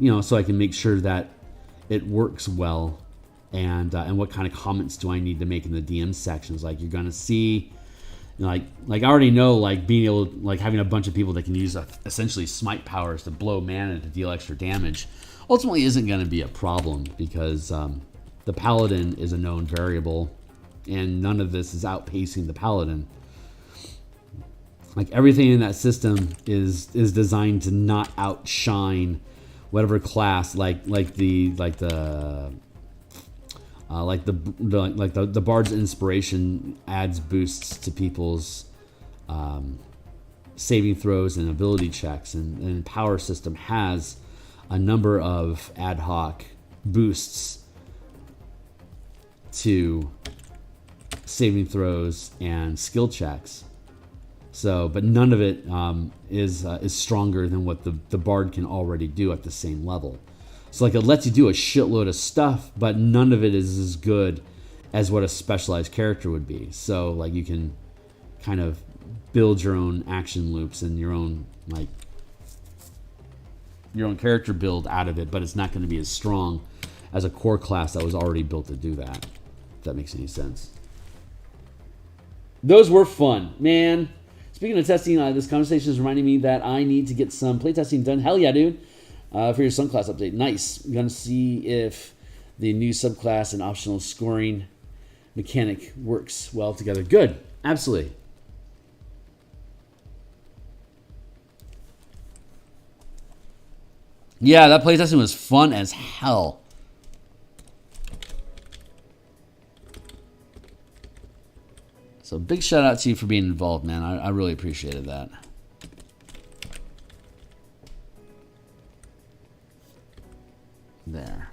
make sure that it works well. And what kind of comments do I need to make in the DM sections? Like you're gonna see, I already know, being able having a bunch of people that can use essentially smite powers to blow mana to deal extra damage ultimately isn't going to be a problem, because the paladin is a known variable, and none of this is outpacing the paladin. Everything in that system is designed to not outshine whatever class, the Bard's Inspiration adds boosts to people's saving throws and ability checks, and Power System has a number of ad hoc boosts to saving throws and skill checks. So, but none of it is stronger than what the Bard can already do at the same level. So, it lets you do a shitload of stuff, but none of it is as good as what a specialized character would be. So, you can kind of build your own action loops and your own character build out of it, but it's not going to be as strong as a core class that was already built to do that, if that makes any sense. Those were fun, man. Speaking of testing, this conversation is reminding me that I need to get some playtesting done. Hell yeah, dude. For your subclass update. Nice. I'm going to see if the new subclass and optional scoring mechanic works well together. Good. Absolutely. Yeah, that playtesting was fun as hell. So big shout out to you for being involved, man. I really appreciated that. There.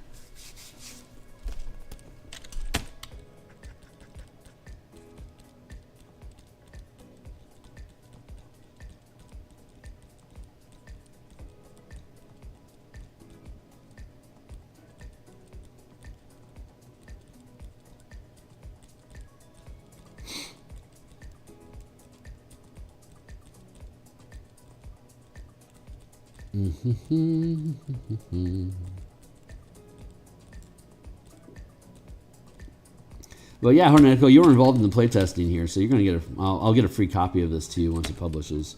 Well, yeah, Hornetico, you were involved in the playtesting here, so you're going to get I'll get a free copy of this to you once it publishes.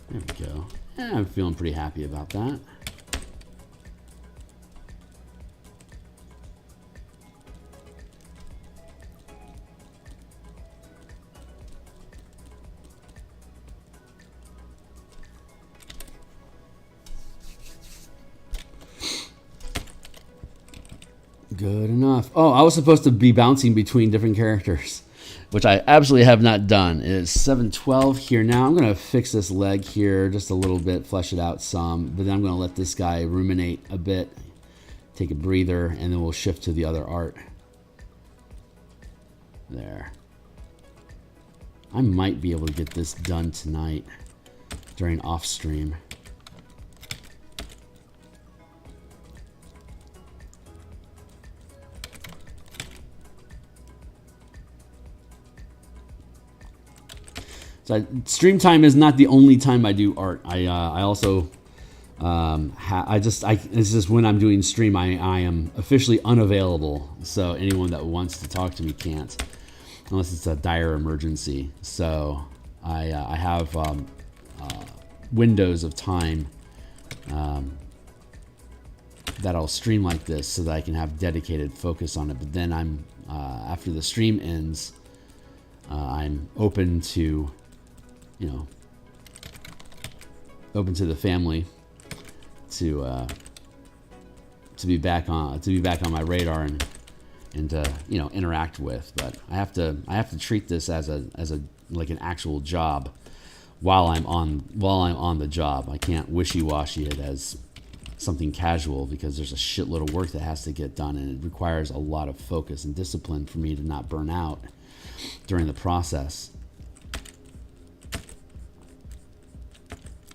There we go. Yeah, I'm feeling pretty happy about that. good enough. Oh, I was supposed to be bouncing between different characters, which I absolutely have not done. It is 7:12 here now. I'm going to fix this leg here just a little bit, flesh it out some, but then I'm going to let this guy ruminate a bit, take a breather, and then we'll shift to the other art. There. I might be able to get this done tonight during off stream. So stream time is not the only time I do art. I also it's just when I'm doing stream I am officially unavailable. So anyone that wants to talk to me can't, unless it's a dire emergency. So I have windows of time that I'll stream like this so that I can have dedicated focus on it. But then I'm after the stream ends, I'm open to, you know, open to the family to be back on my radar and to, you know, interact with. But I have to treat this as a like an actual job while I'm on the job. I can't wishy-washy it as something casual, because there's a shitload of work that has to get done, and it requires a lot of focus and discipline for me to not burn out during the process.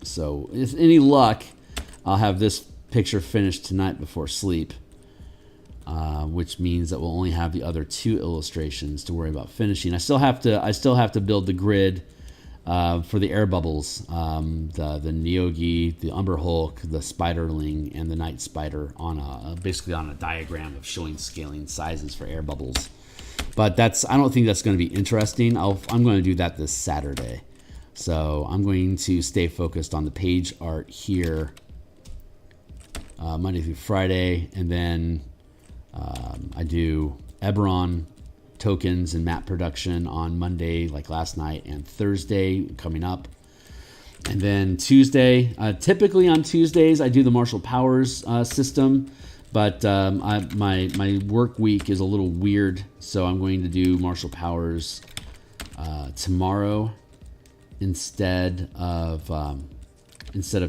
So if any luck, I'll have this picture finished tonight before sleep, which means that we'll only have the other 2 illustrations to worry about finishing. I still have to build the grid for the air bubbles, the Theurgy, the Umber Hulk, the Spiderling, and the Night Spider on basically on a diagram of showing scaling sizes for air bubbles. But I don't think that's going to be interesting. I'm going to do that this Saturday. So I'm going to stay focused on the page art here Monday through Friday, and then I do Eberron tokens and map production on Monday, like last night, and Thursday coming up. And then Tuesday, typically on Tuesdays, I do the Martial Powers system, but my work week is a little weird, so I'm going to do Martial Powers tomorrow instead of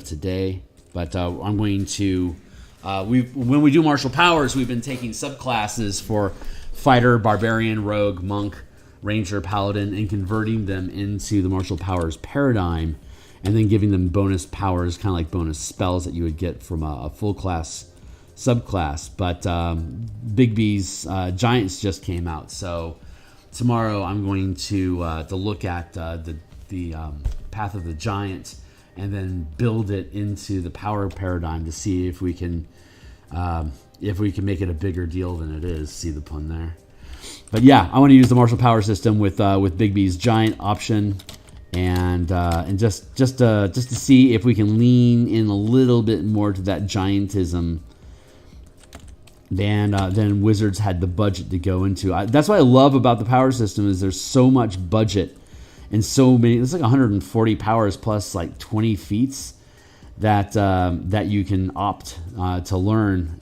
today. But I'm going to when we do Martial Powers, we've been taking subclasses for Fighter, Barbarian, Rogue, Monk, Ranger, Paladin, and converting them into the Martial Powers paradigm, and then giving them bonus powers, kind of like bonus spells that you would get from a full class subclass. But Big B's Giants just came out, so tomorrow I'm going to look at the Path of the Giant, and then build it into the power paradigm to see if we can make it a bigger deal than it is. See the pun there? But yeah, I want to use the Martial Power system with Big B's Giant option, and just to see if we can lean in a little bit more to that giantism than Wizards had the budget to go into. That's what I love about the power system, is there's so much budget and so many. It's like 140 powers plus like 20 feats that you can opt to learn.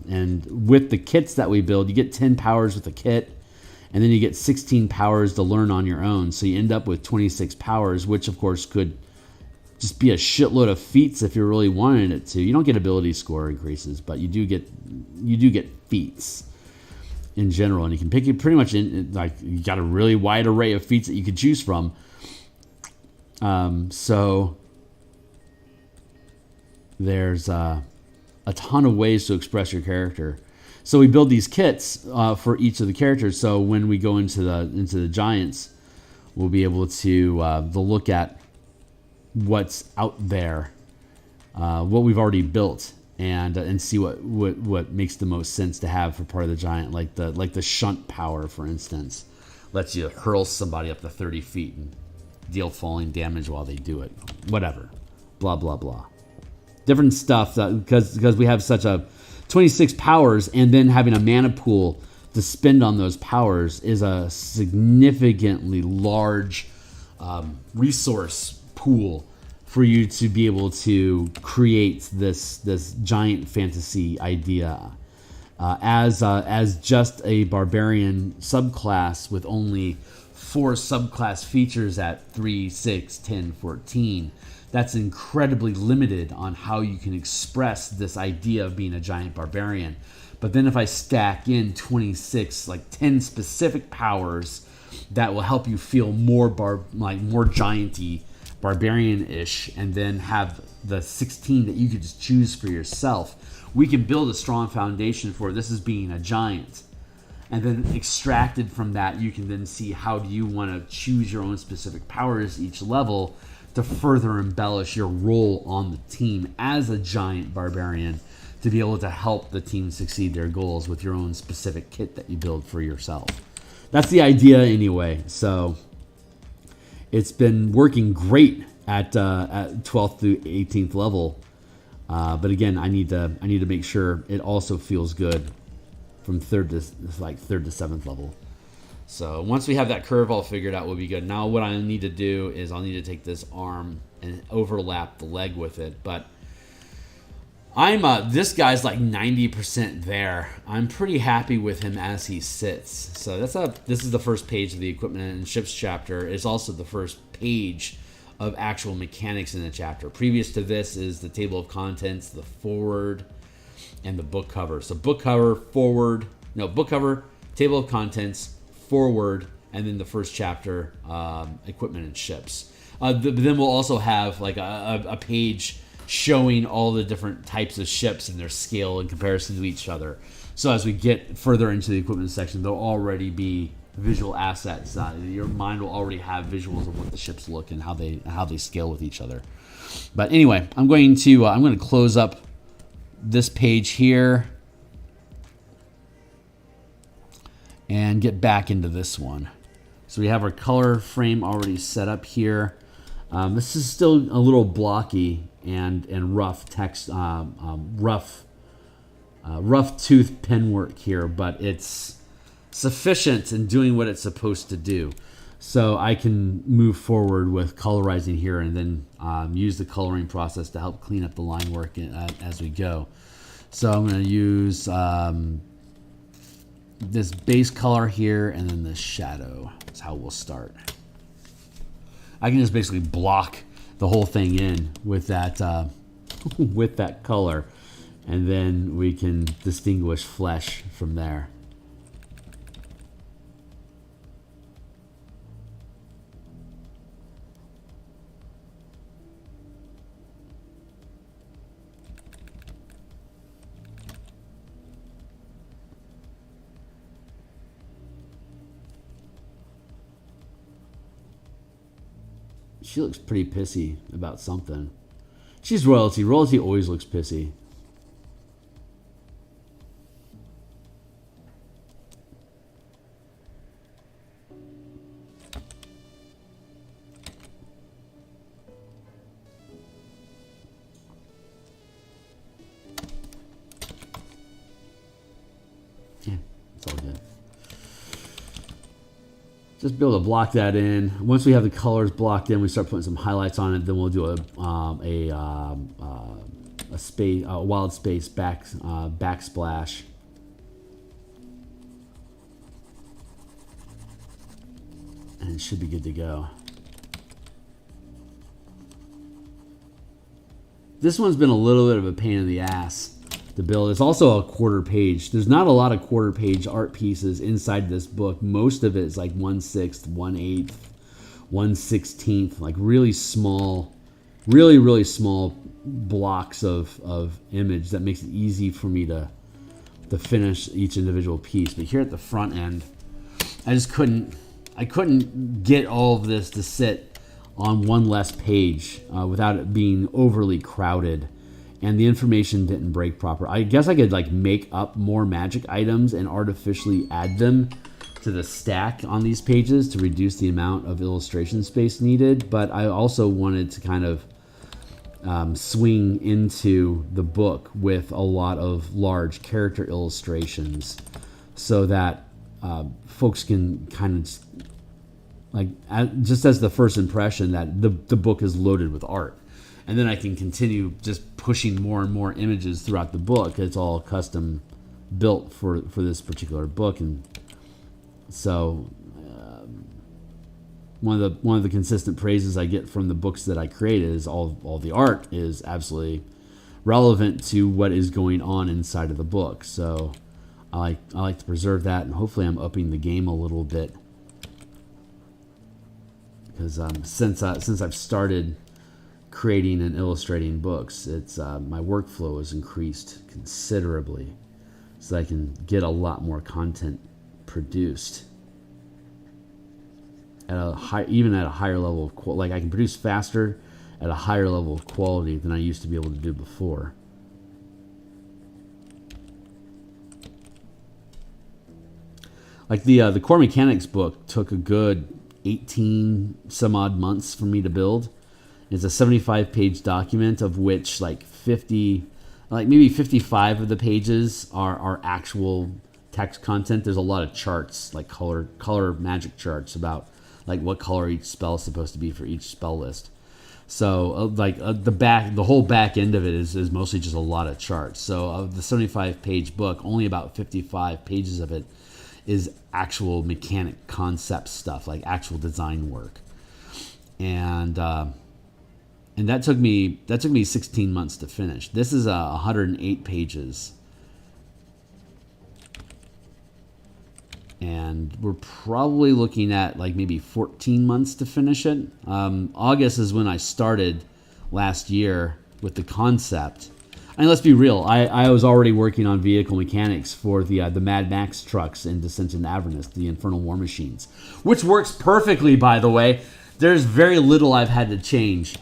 And with the kits that we build, you get 10 powers with a kit, and then you get 16 powers to learn on your own. So you end up with 26 powers, which of course could just be a shitload of feats if you really wanted it to. You don't get ability score increases, but you do get feats in general, and you can pick it pretty much in, like, you got a really wide array of feats that you could choose from. So there's a ton of ways to express your character. So we build these kits for each of the characters. So when we go into the Giants, we'll be able to look at what's out there, what we've already built, and see what makes the most sense to have for part of the Giant, like the shunt power, for instance, lets you hurl somebody up to 30 feet and deal falling damage while they do it. Whatever, blah blah blah, different stuff. Because we have such a 26 powers, and then having a mana pool to spend on those powers is a significantly large resource pool for you to be able to create this giant fantasy idea. as just a barbarian subclass with only 4 subclass features at 3, 6, 10, 14. That's incredibly limited on how you can express this idea of being a giant barbarian. But then if I stack in 26, like 10 specific powers that will help you feel more more giant-y, barbarian-ish, and then have the 16 that you could just choose for yourself, we can build a strong foundation for this as being a giant. And then extracted from that, you can then see how do you want to choose your own specific powers each level to further embellish your role on the team as a giant barbarian, to be able to help the team succeed their goals with your own specific kit that you build for yourself. That's the idea anyway. So it's been working great at 12th through 18th level. But again, I need to make sure it also feels good from 3rd to 7th level. So once we have that curve all figured out, we'll be good. Now what I need to do is I'll need to take this arm and overlap the leg with it. But this guy's like 90% there. I'm pretty happy with him as he sits. So this is the first page of the equipment and ships chapter. It's also the first page of actual mechanics in the chapter. Previous to this is the table of contents, the forward, and the book cover. So book cover, table of contents, forward, and then the first chapter, equipment and ships. Then we'll also have like a page showing all the different types of ships and their scale in comparison to each other. So as we get further into the equipment section, there'll already be visual assets. Your mind will already have visuals of what the ships look and how they scale with each other. But anyway, I'm going to close up this page here and get back into this one. So we have our color frame already set up here. This is still a little blocky and rough text, rough tooth pen work here, but it's sufficient in doing what it's supposed to do. So I can move forward with colorizing here and then use the coloring process to help clean up the line work as we go. So I'm going to use this base color here and then the shadow. That's how we'll start. I can just basically block the whole thing in with that with that color, and then we can distinguish flesh from there. She looks pretty pissy about something. She's royalty. Royalty always looks pissy. Yeah, it's all good. Just be able to block that in. Once we have the colors blocked in, we start putting some highlights on it. Then we'll do a wild space backsplash. And it should be good to go. This one's been a little bit of a pain in the ass to build. It's also a quarter page. There's not a lot of quarter page art pieces inside this book. Most of it is like 1/6, 1/8, 1/16, like really small, really small blocks of image that makes it easy for me to finish each individual piece. But here at the front end, I couldn't get all of this to sit on one less page without it being overly crowded. And the information didn't break proper. I guess I could like make up more magic items and artificially add them to the stack on these pages to reduce the amount of illustration space needed. But I also wanted to kind of swing into the book with a lot of large character illustrations so that folks can kind of like, just as the first impression that the book is loaded with art. And then I can continue just pushing more and more images throughout the book. It's all custom built for this particular book. And so one of the consistent praises I get from the books that I create is all the art is absolutely relevant to what is going on inside of the book. So I like to preserve that, and hopefully I'm upping the game a little bit, because since I've started creating and illustrating books, it's my workflow has increased considerably, so I can get a lot more content produced at even at a higher level of quality. Like, I can produce faster at a higher level of quality than I used to be able to do before. Like the core mechanics book took a good 18 some odd months for me to build. It's a 75-page document, of which like maybe 55 of the pages are actual text content. There's a lot of charts, like color magic charts about like what color each spell is supposed to be for each spell list. So the whole back end of it is mostly just a lot of charts. So of the 75-page book, only about 55 pages of it is actual mechanic concept stuff, like actual design work. And that took me 16 months to finish. This is 108 pages. And we're probably looking at like maybe 14 months to finish it. August is when I started last year with the concept. I mean, let's be real. I was already working on vehicle mechanics for the Mad Max trucks in Descent into Avernus, the Infernal War Machines, which works perfectly, by the way. There's very little I've had to change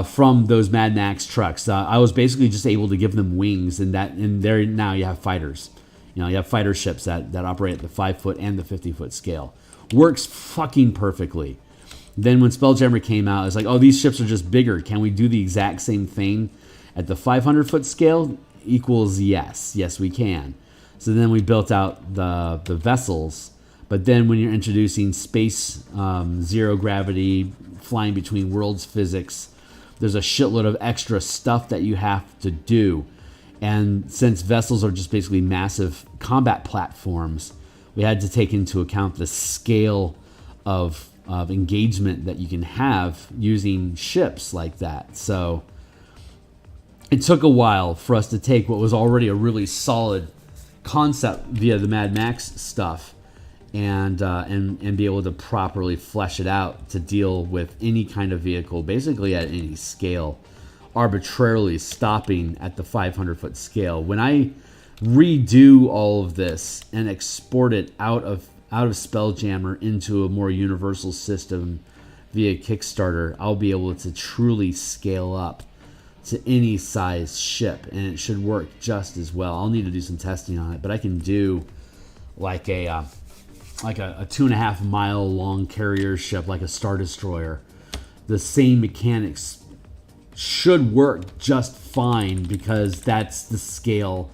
from those Mad Max trucks. I was basically just able to give them wings, and there now you have fighters. You have fighter ships that operate at the 5-foot and the 50-foot scale. Works fucking perfectly. Then when Spelljammer came out, it's like, oh, these ships are just bigger. Can we do the exact same thing at the 500-foot scale? Equals yes. Yes, we can. So then we built out the vessels. But then when you're introducing space, zero gravity, flying between worlds physics, there's a shitload of extra stuff that you have to do. And since vessels are just basically massive combat platforms, we had to take into account the scale of engagement that you can have using ships like that. So it took a while for us to take what was already a really solid concept via the Mad Max stuff and be able to properly flesh it out to deal with any kind of vehicle, basically at any scale, arbitrarily stopping at the 500-foot scale. When I redo all of this and export it out of Spelljammer into a more universal system via Kickstarter, I'll be able to truly scale up to any size ship, and it should work just as well. I'll need to do some testing on it, but I can do like a 2.5 mile long carrier ship, like a Star Destroyer. The same mechanics should work just fine, because that's the scale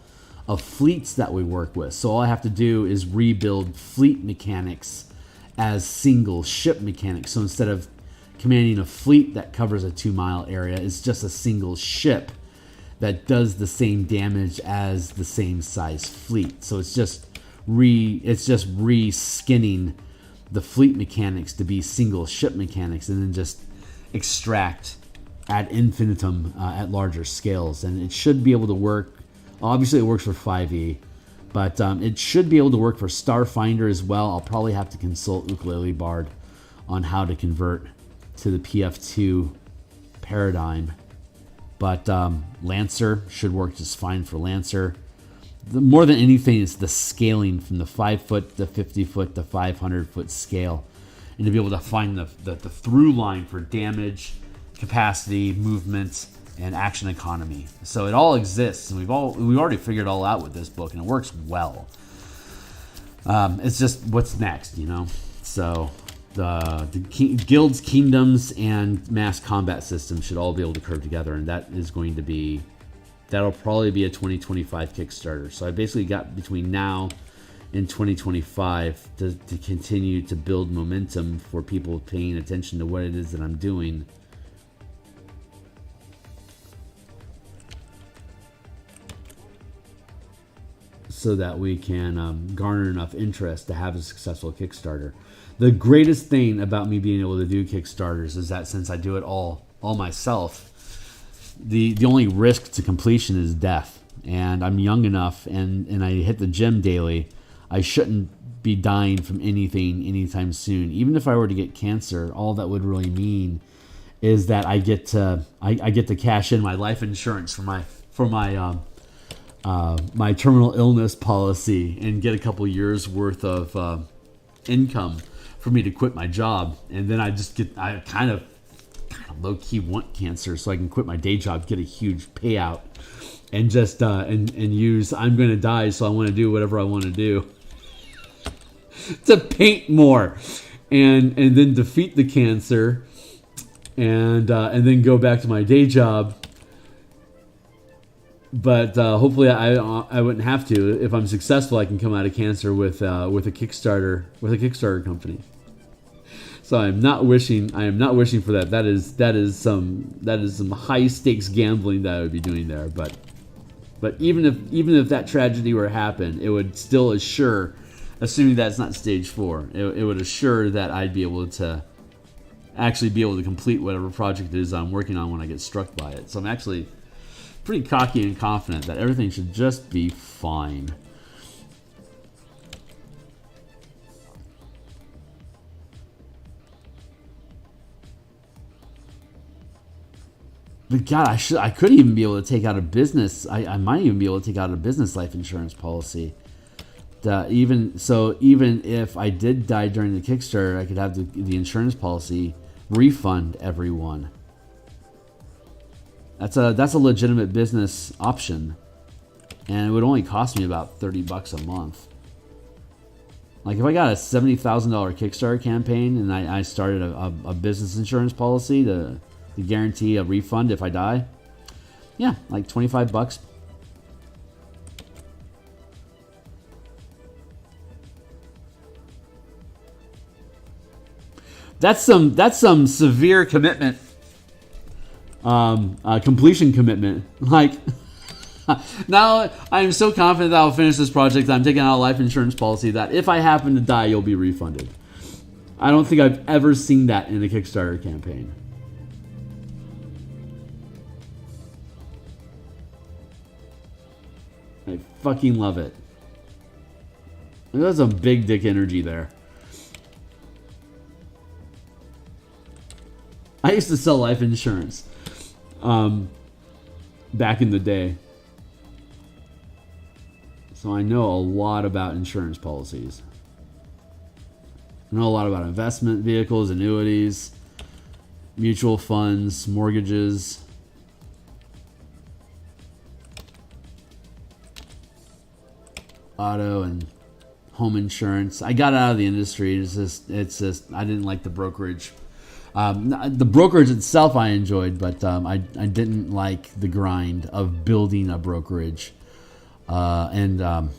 of fleets that we work with. So all I have to do is rebuild fleet mechanics as single ship mechanics. So instead of commanding a fleet that covers a 2-mile area, it's just a single ship that does the same damage as the same size fleet. So it's just re-skinning the fleet mechanics to be single ship mechanics, and then just extract ad infinitum at larger scales. And it should be able to work. Obviously it works for 5e, but it should be able to work for Starfinder as well. I'll probably have to consult Ukulele Bard on how to convert to the PF2 paradigm. But Lancer should work just fine for Lancer. More than anything, it's the scaling from the 5-foot, the 50-foot, the 500-foot scale, and to be able to find the through line for damage, capacity, movement, and action economy. So it all exists, and we've already figured it all out with this book, and it works well. It's just what's next, So the guilds, kingdoms, and mass combat systems should all be able to curve together, and that'll probably be a 2025 Kickstarter. So I basically got between now and 2025 to continue to build momentum for people paying attention to what it is that I'm doing. so that we can garner enough interest to have a successful Kickstarter. The greatest thing about me being able to do Kickstarters is that since I do it all myself, the only risk to completion is death. And I'm young enough and I hit the gym daily. I shouldn't be dying from anything anytime soon. Even if I were to get cancer, all that would really mean is that I get to cash in my life insurance for my my terminal illness policy and get a couple years worth of income for me to quit my job. And then I kind of low key want cancer so I can quit my day job, get a huge payout, and just and use I'm gonna die, so I want to do whatever I want to do to paint more, and then defeat the cancer, and then go back to my day job. But hopefully I wouldn't have to. If I'm successful, I can come out of cancer with a Kickstarter company. So I am not wishing for that. That is some high stakes gambling that I would be doing there. But even if that tragedy were to happen, it would still assure, assuming that's not stage 4, it would assure that I'd be able to actually be able to complete whatever project it is I'm working on when I get struck by it. So I'm actually pretty cocky and confident that everything should just be fine. But God, I could even be able to take out a business. I might even be able to take out a business life insurance policy. Even if I did die during the Kickstarter, I could have the insurance policy refund everyone. That's a legitimate business option, and it would only cost me about $30 a month. Like if I got a $70,000 Kickstarter campaign and I started a business insurance policy to guarantee a refund if I die, yeah, like $25. That's some severe commitment. Completion commitment. Like, now I'm so confident that I'll finish this project, I'm taking out a life insurance policy that if I happen to die, you'll be refunded. I don't think I've ever seen that in a Kickstarter campaign. I fucking love it. There's some big dick energy there. I used to sell life insurance back in the day. So I know a lot about insurance policies. I know a lot about investment vehicles, annuities, mutual funds, mortgages. Auto and home insurance. I got out of the industry. It's just I didn't like the brokerage. The brokerage itself I enjoyed, but I didn't like the grind of building a brokerage. And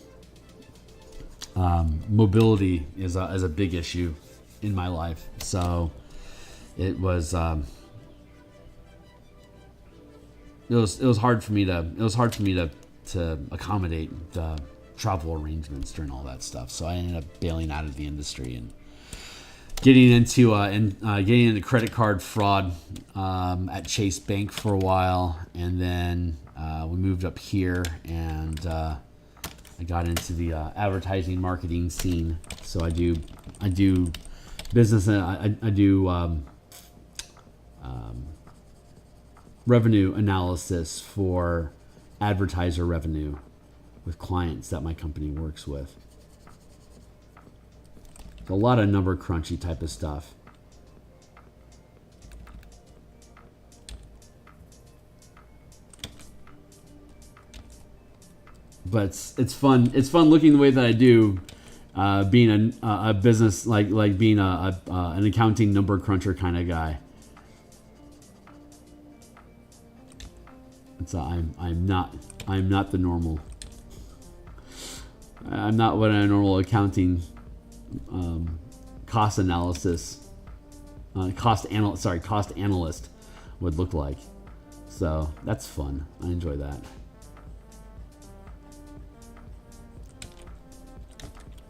mobility is a big issue in my life. So it was hard for me to accommodate travel arrangements during all that stuff. So I ended up bailing out of the industry and getting into credit card fraud at Chase Bank for a while, and then we moved up here, and I got into the advertising marketing scene. So I do business. I do revenue analysis for advertiser revenue with clients that my company works with. A lot of number crunchy type of stuff. But it's fun. It's fun looking the way that I do, being a business like being an accounting number cruncher kind of guy. It's I'm not the normal. I'm not what a normal accounting cost analysis, cost analyst would look like. So that's fun. I enjoy that.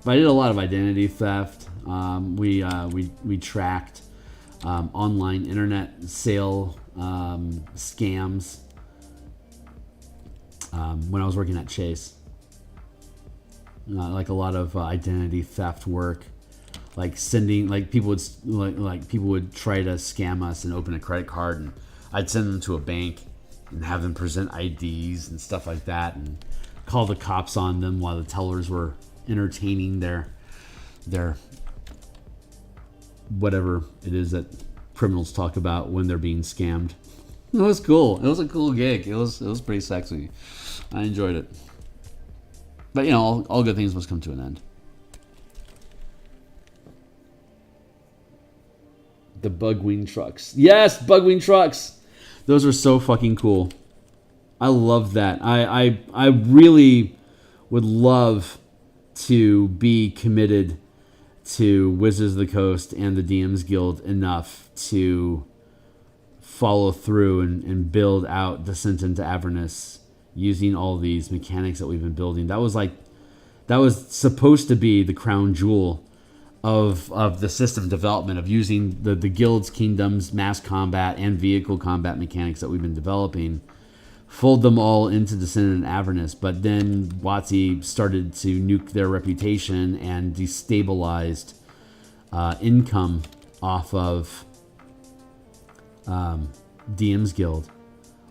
But I did a lot of identity theft. We tracked online internet sale scams when I was working at Chase. Like a lot of identity theft work, like sending, like people would people would try to scam us and open a credit card, and I'd send them to a bank and have them present IDs and stuff like that, and call the cops on them while the tellers were entertaining their whatever it is that criminals talk about when they're being scammed. It was cool. It was a cool gig. It was pretty sexy. I enjoyed it. But, you know, all good things must come to an end. The bug-wing trucks. Yes, bug-wing trucks. Those are so fucking cool. I love that. I really would love to be committed to Wizards of the Coast and the DMs Guild enough to follow through and build out Descent into Avernus using all these mechanics that we've been building. That was supposed to be the crown jewel of the system development, of using the guild's kingdoms, mass combat, and vehicle combat mechanics that we've been developing, fold them all into Descent into Avernus. But then WotC started to nuke their reputation and destabilized income off of DM's Guild.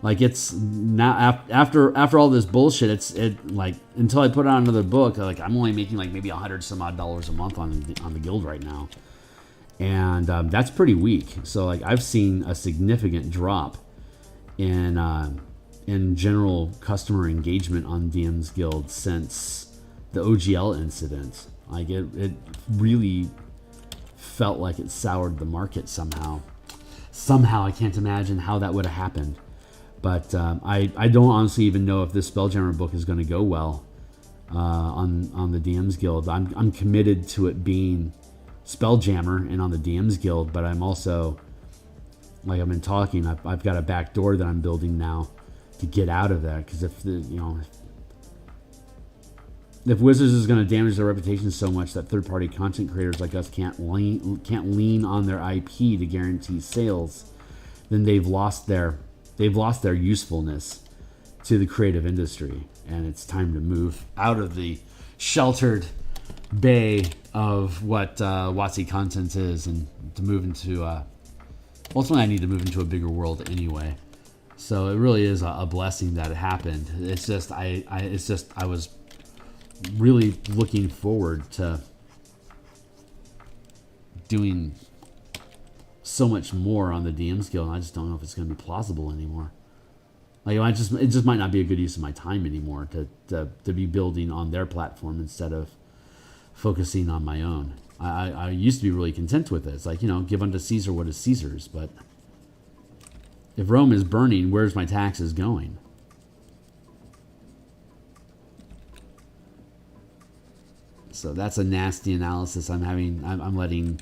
Like, it's now after all this bullshit, it like, until I put out another book, like, I'm only making like maybe $100 some odd a month on the guild right now, and that's pretty weak. So like, I've seen a significant drop in general customer engagement on DM's Guild since the OGL incident. Like, it really felt like it soured the market somehow. I can't imagine how that would have happened. But I don't honestly even know if this Spelljammer book is going to go well on the DMs Guild. I'm committed to it being Spelljammer and on the DMs Guild, but I'm also, like I've been talking, I've got a back door that I'm building now to get out of that. Because if Wizards is going to damage their reputation so much that third-party content creators like us can't lean on their IP to guarantee sales, then they've lost their usefulness to the creative industry, and it's time to move out of the sheltered bay of what WotC content is, and to move into ultimately I need to move into a bigger world anyway. So it really is a blessing that it happened. It's just I was really looking forward to doing so much more on the DMs Guild, and I just don't know if it's going to be plausible anymore. Like, it just might not be a good use of my time anymore to be building on their platform instead of focusing on my own. I used to be really content with it. It's like, give unto Caesar what is Caesar's, but if Rome is burning, where's my taxes going? So that's a nasty analysis I'm having. I'm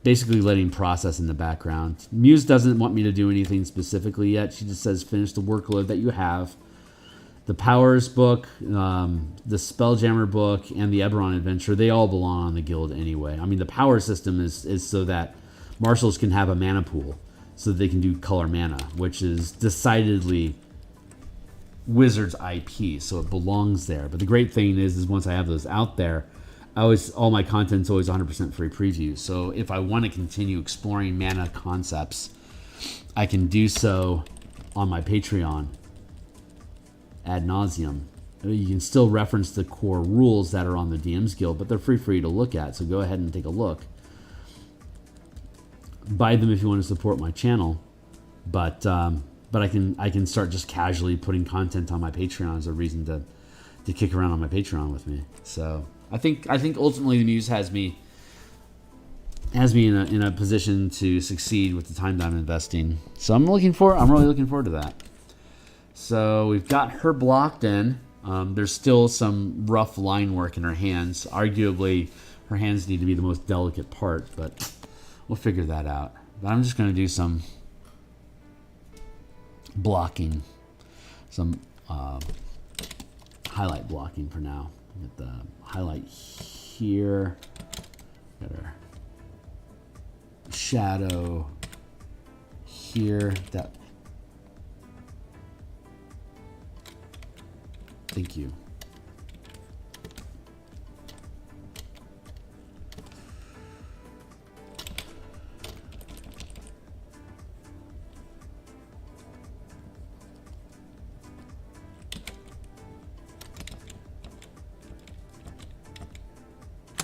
basically letting process in the background. Muse doesn't want me to do anything specifically yet. She just says finish the workload that you have. The Powers book, the Spelljammer book, and the Eberron Adventure, they all belong on the guild anyway. I mean, the power system is so that marshals can have a mana pool so that they can do color mana, which is decidedly Wizards IP, so it belongs there. But the great thing is once I have those out there, all my content's always 100% free preview. So if I want to continue exploring mana concepts, I can do so on my Patreon ad nauseum. You can still reference the core rules that are on the DMs Guild, but they're free for you to look at. So go ahead and take a look. Buy them if you want to support my channel, but I can start just casually putting content on my Patreon as a reason to kick around on my Patreon with me. So I think ultimately the Muse has me in a position to succeed with the time that I'm investing. So I'm really looking forward to that. So we've got her blocked in. There's still some rough line work in her hands. Arguably, her hands need to be the most delicate part, but we'll figure that out. But I'm just going to do some blocking, some highlight blocking for now. Get the highlight here. Got our shadow here. That. Thank you.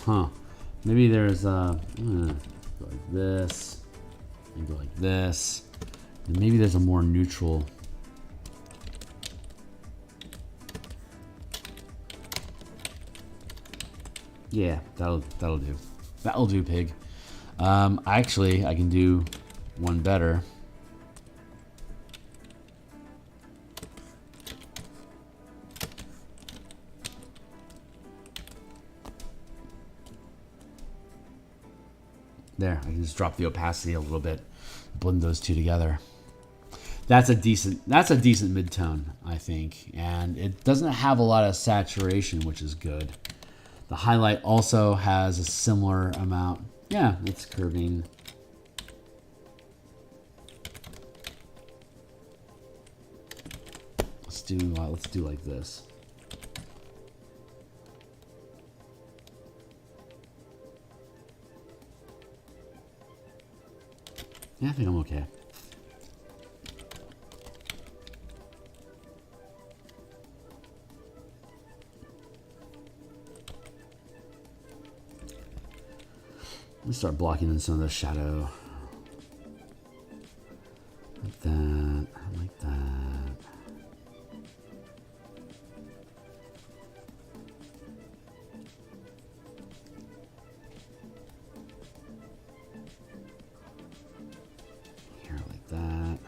Huh. Maybe there's go like this and go like this. And maybe there's a more neutral. Yeah, that'll do. That'll do, pig. Actually, I can do one better. There, I can just drop the opacity a little bit, blend those two together. That's a decent mid-tone, I think, and it doesn't have a lot of saturation, which is good. The highlight also has a similar amount. Yeah, it's curving. Let's do like this. Yeah, I think I'm okay. Let's start blocking in some of the shadow. Like that, like that. Here, like that.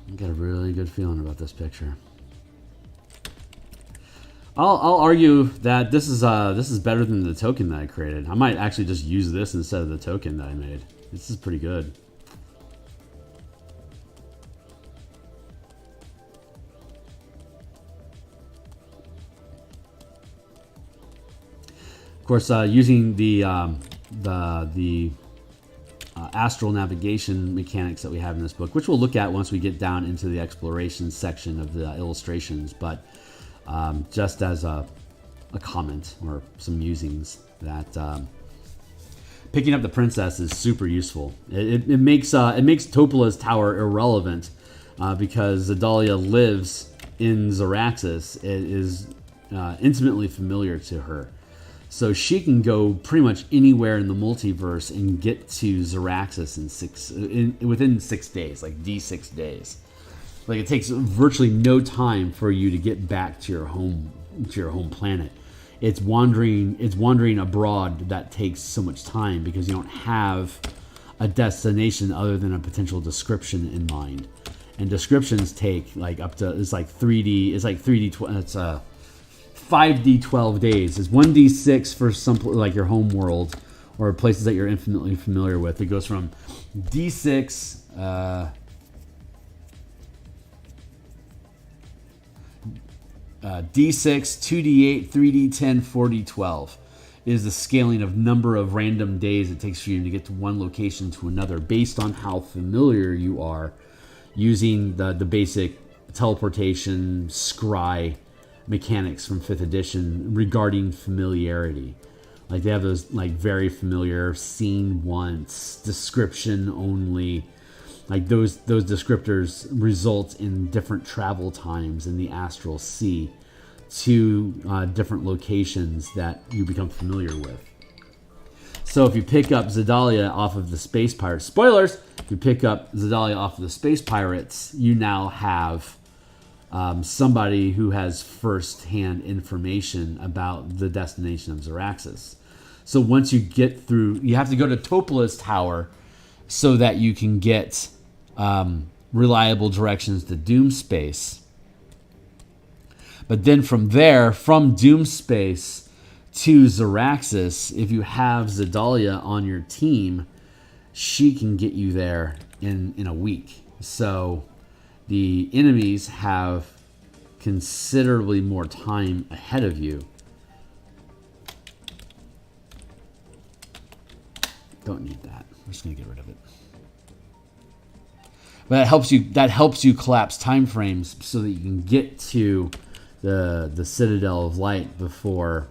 I got a really good feeling about this picture. I'll argue that this is better than the token that I created. I might actually just use this instead of the token that I made. This is pretty good. Of course, using the astral navigation mechanics that we have in this book, which we'll look at once we get down into the exploration section of the illustrations, but just as a comment or some musings, that picking up the princess is super useful. It makes Topola's tower irrelevant because Zedalia lives in Zaraxis. It is intimately familiar to her. So she can go pretty much anywhere in the multiverse and get to Zaraxis within 6 days, like D6 days. Like it takes virtually no time for you to get back to your home planet. It's wandering abroad that takes so much time because you don't have a destination other than a potential description in mind. And descriptions take like up to it's like 5D 12 days. It's 1D6 for some like your home world or places that you're infinitely familiar with. It goes from D6 D6, 2D8, 3D10, 4D12 is the scaling of number of random days it takes for you to get to one location to another based on how familiar you are using the basic teleportation scry mechanics from 5th edition regarding familiarity. Like they have those like very familiar, seen once, description only. Like those descriptors result in different travel times in the astral sea to different locations that you become familiar with. So if you pick up Zedalia off of the Space Pirates, spoilers, if you pick up Zedalia off of the Space Pirates, you now have somebody who has first-hand information about the destination of Zaraxis. So once you get through, you have to go to Topola's tower so that you can get reliable directions to Doom Space. But then from there, from Doomspace to Zaraxis, if you have Zedalia on your team, she can get you there in a week. So the enemies have considerably more time ahead of you. Don't need that. I'm just going to get rid of it. But that helps you collapse time frames so that you can get to the Citadel of Light before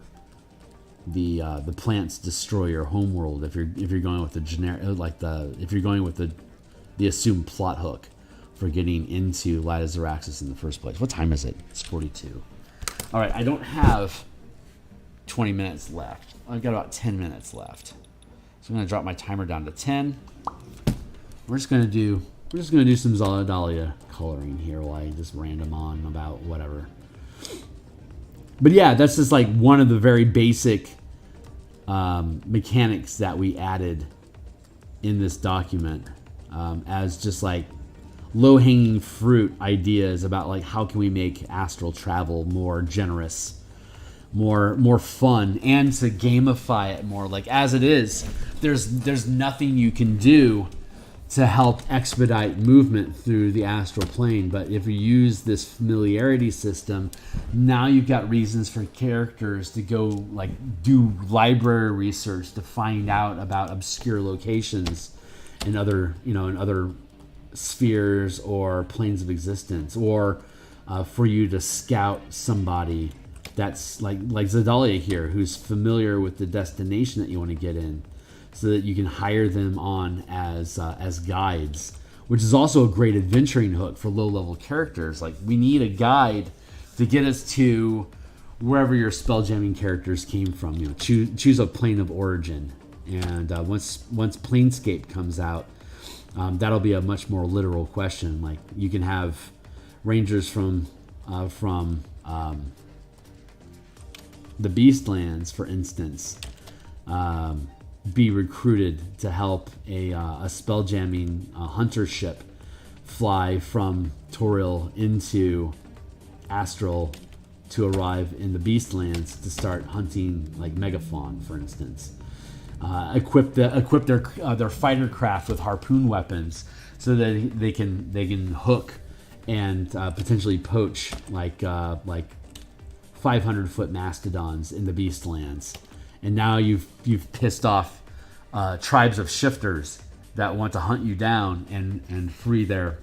the plants destroy your homeworld. If you're going with the generic, if you're going with the assumed plot hook for getting into Light of Zaraxis in the first place. What time is it? It's 42. All right, I don't have 20 minutes left. I've got about 10 minutes left. So I'm going to drop my timer down to 10. We're just going to do some Zedalia coloring here while I just random on about whatever. But yeah, that's just like one of the very basic mechanics that we added in this document as just like low-hanging fruit ideas about like how can we make astral travel more generous, more fun, and to gamify it more. Like as it is, there's nothing you can do to help expedite movement through the astral plane. But if you use this familiarity system, now you've got reasons for characters to go like do library research to find out about obscure locations in other spheres or planes of existence, or for you to scout somebody that's like Zedalia here, who's familiar with the destination that you want to get in, so that you can hire them on as guides, which is also a great adventuring hook for low-level characters. Like, we need a guide to get us to wherever your spelljamming characters came from. You know, choose a plane of origin, and once Planescape comes out, that'll be a much more literal question. Like, you can have rangers from the Beastlands, for instance, be recruited to help a spelljamming hunter ship fly from Toril into Astral to arrive in the Beastlands to start hunting like Megafaun, for instance. Equip their fighter craft with harpoon weapons so that they can hook and potentially poach like 500-foot mastodons in the Beastlands. And now you've pissed off tribes of shifters that want to hunt you down and free their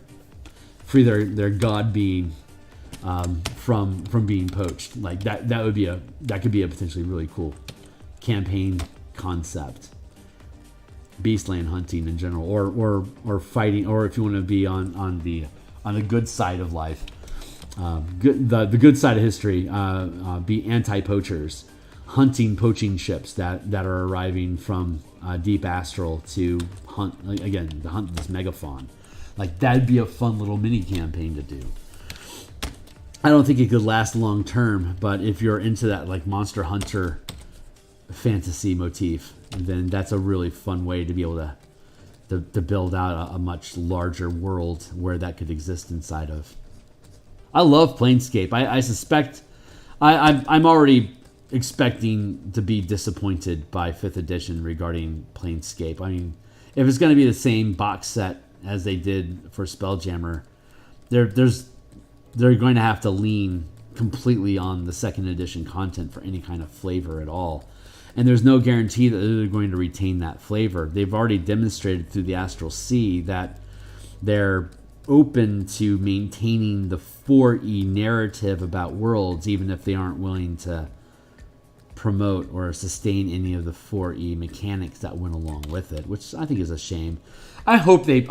god being from being poached. Like that could be a potentially really cool campaign concept. Beastland hunting in general, or fighting, or if you want to be on the good side of life, the good side of history, be anti-poachers, hunting poaching ships that are arriving from deep astral to hunt this Megafaun. Like, that'd be a fun little mini campaign to do. I don't think it could last long term, but if you're into that like Monster Hunter fantasy motif, then that's a really fun way to be able to build out a much larger world where that could exist inside of. I love Planescape. I suspect I'm already expecting to be disappointed by 5th edition regarding Planescape. I mean, if it's going to be the same box set as they did for Spelljammer, they're going to have to lean completely on the 2nd edition content for any kind of flavor at all. And there's no guarantee that they're going to retain that flavor. They've already demonstrated through the Astral Sea that they're open to maintaining the 4E narrative about worlds, even if they aren't willing to promote or sustain any of the 4E mechanics that went along with it, which I think is a shame. I hope they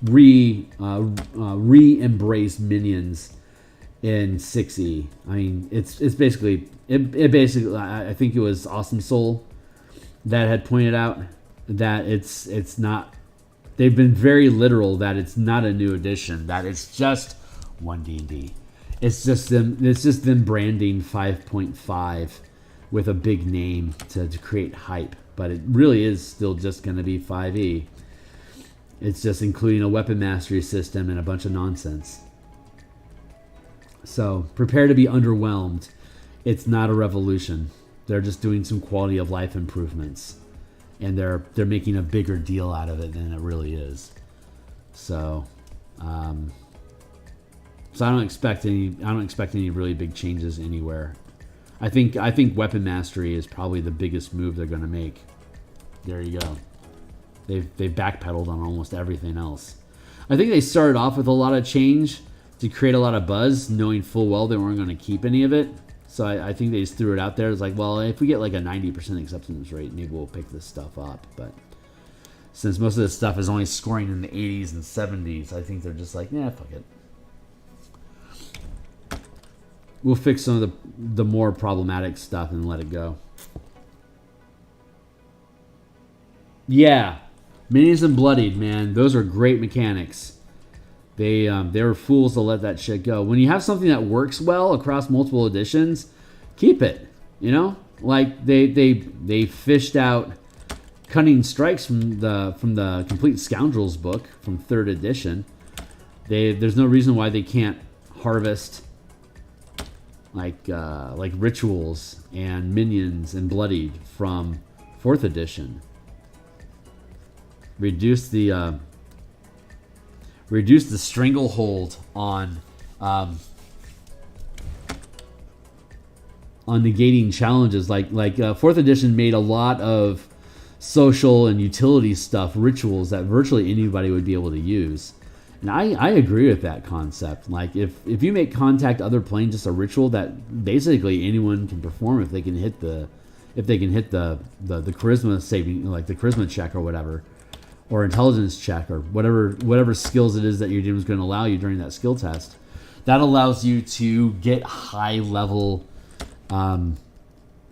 re-embrace minions in 6E. I mean, it's basically I think it was Awesome Soul that had pointed out that it's not. They've been very literal that it's not a new edition, that it's just 1D&D. It's just them branding 5.5 with a big name to create hype, but it really is still just going to be 5e. It's just including a weapon mastery system and a bunch of nonsense. So prepare to be underwhelmed. It's not a revolution. They're just doing some quality of life improvements, and they're making a bigger deal out of it than it really is. So, so I don't expect any really big changes anywhere. I think weapon mastery is probably the biggest move they're going to make. There you go. They've backpedaled on almost everything else. I think they started off with a lot of change to create a lot of buzz, knowing full well they weren't going to keep any of it. So I think they just threw it out there. It's like, well, if we get like a 90% acceptance rate, maybe we'll pick this stuff up. But since most of this stuff is only scoring in the 80s and 70s, I think they're just like, yeah, fuck it. We'll fix some of the more problematic stuff and let it go. Yeah, Minis and Bloodied, man. Those are great mechanics. They were fools to let that shit go. When you have something that works well across multiple editions, keep it. You know, like they fished out Cunning Strikes from the Complete Scoundrels book from 3rd edition. There's no reason why they can't harvest like rituals and minions and Bloodied from 4th edition. Reduce the stranglehold on negating challenges. Like 4th edition made a lot of social and utility stuff, rituals that virtually anybody would be able to use. And I agree with that concept. Like if you make contact other plane just a ritual that basically anyone can perform if they can hit the charisma saving, like the charisma check or whatever, or intelligence check or whatever skills it is that your game is going to allow you during that skill test, that allows you to get high level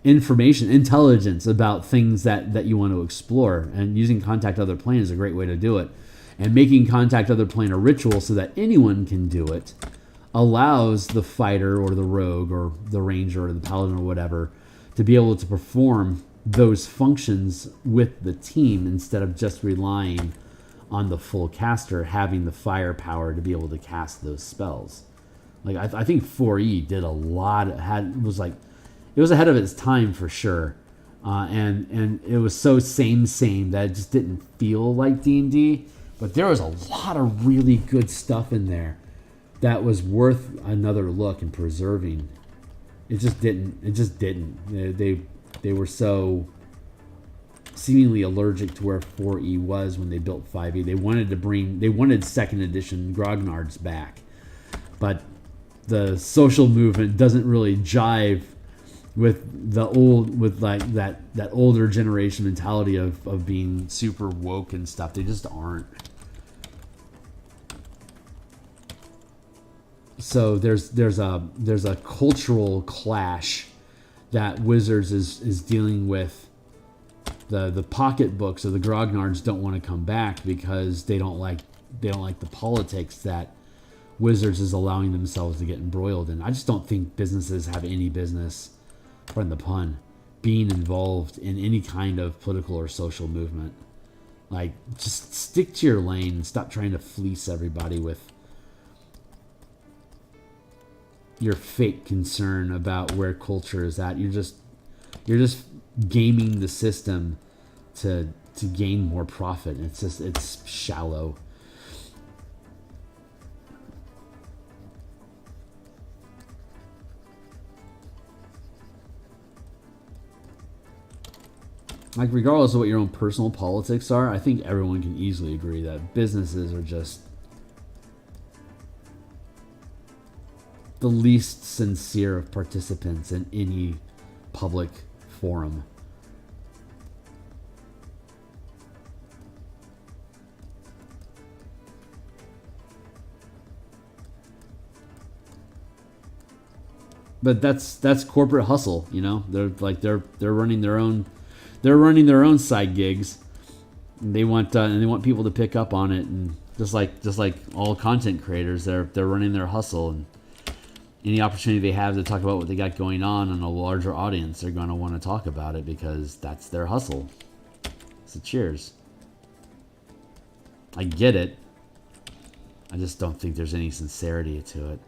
information, intelligence about things that you want to explore. And using contact other plane is a great way to do it. And making contact other plane a ritual so that anyone can do it allows the fighter or the rogue or the ranger or the paladin or whatever to be able to perform those functions with the team instead of just relying on the full caster having the firepower to be able to cast those spells. Like I think 4E did a lot. It was ahead of its time for sure, and it was so same that it just didn't feel like D&D. But there was a lot of really good stuff in there that was worth another look and preserving. It just didn't. They were so seemingly allergic to where 4E was when they built 5E. They wanted 2nd edition grognards back. But the social movement doesn't really jive with the that older generation mentality of being super woke and stuff. They just aren't. So there's a cultural clash that Wizards is dealing with. The pocketbooks of the grognards don't want to come back because they don't like the politics that Wizards is allowing themselves to get embroiled in. I just don't think businesses have any business, pardon the pun, being involved in any kind of political or social movement. Like, just stick to your lane and stop trying to fleece everybody with your fake concern about where culture is at. You're just gaming the system to gain more profit. It's shallow. Like, regardless of what your own personal politics are, I think everyone can easily agree that businesses are just the least sincere of participants in any public forum. But that's corporate hustle, you know. They're running their own side gigs. And they want people to pick up on it, and just like all content creators, they're running their hustle, and any opportunity they have to talk about what they got going on a larger audience, they're going to want to talk about it because that's their hustle. So cheers. I get it. I just don't think there's any sincerity to it.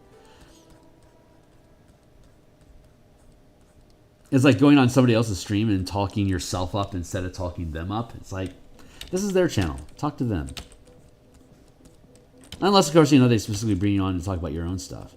It's like going on somebody else's stream and talking yourself up instead of talking them up. It's like, this is their channel. Talk to them. Unless, of course, you know, they specifically bring you on to talk about your own stuff.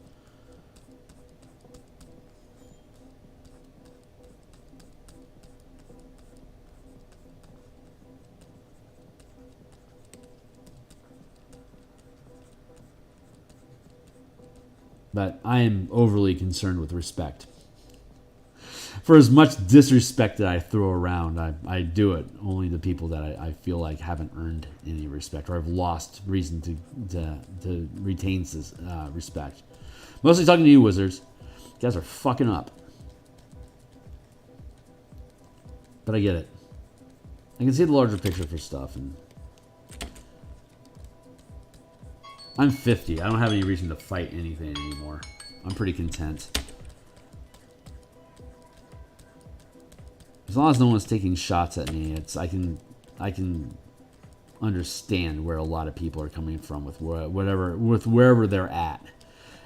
But I am overly concerned with respect. For as much disrespect that I throw around, I do it only to people that I feel like haven't earned any respect, or I've lost reason to retain respect. Mostly talking to you, wizards. You guys are fucking up. But I get it. I can see the larger picture for stuff. And I'm 50. I don't have any reason to fight anything anymore. I'm pretty content. As long as no one's taking shots at me, I can understand where a lot of people are coming from with wherever they're at,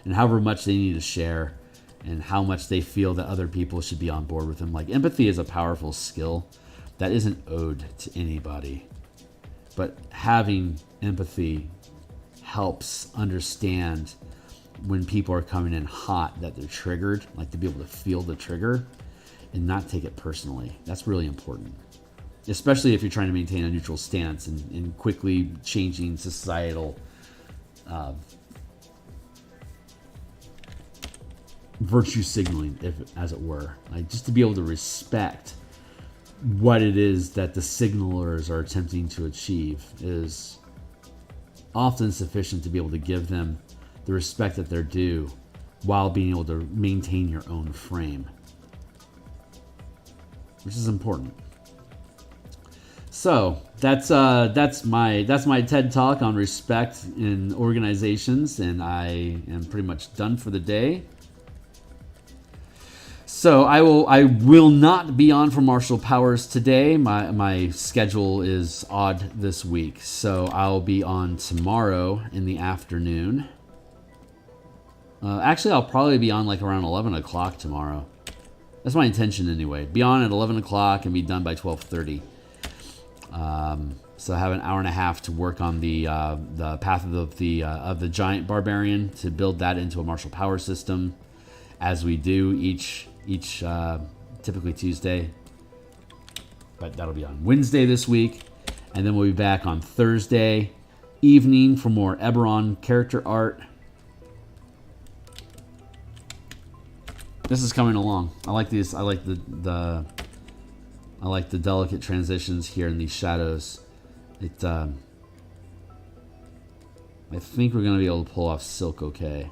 and however much they need to share, and how much they feel that other people should be on board with them. Like, empathy is a powerful skill that isn't owed to anybody, but having empathy helps understand when people are coming in hot, that they're triggered, like to be able to feel the trigger and not take it personally. That's really important, especially if you're trying to maintain a neutral stance in quickly changing societal virtue signaling, as it were. Like, just to be able to respect what it is that the signalers are attempting to achieve is often sufficient to be able to give them the respect that they're due while being able to maintain your own frame, which is important. So that's my TED Talk on respect in organizations, and I am pretty much done for the day. So I will not be on for Martial Powers today. My schedule is odd this week, so I'll be on tomorrow in the afternoon. Actually, I'll probably be on like around 11 o'clock tomorrow. That's my intention anyway. Be on at 11 o'clock and be done by 12:30. So I have an hour and a half to work on the path of the giant barbarian, to build that into a martial power system, as we do each typically Tuesday. But that'll be on Wednesday this week, and then we'll be back on Thursday evening for more Eberron character art. This is coming along. I like these. I like the delicate transitions here in these shadows. I think we're gonna be able to pull off Silk okay.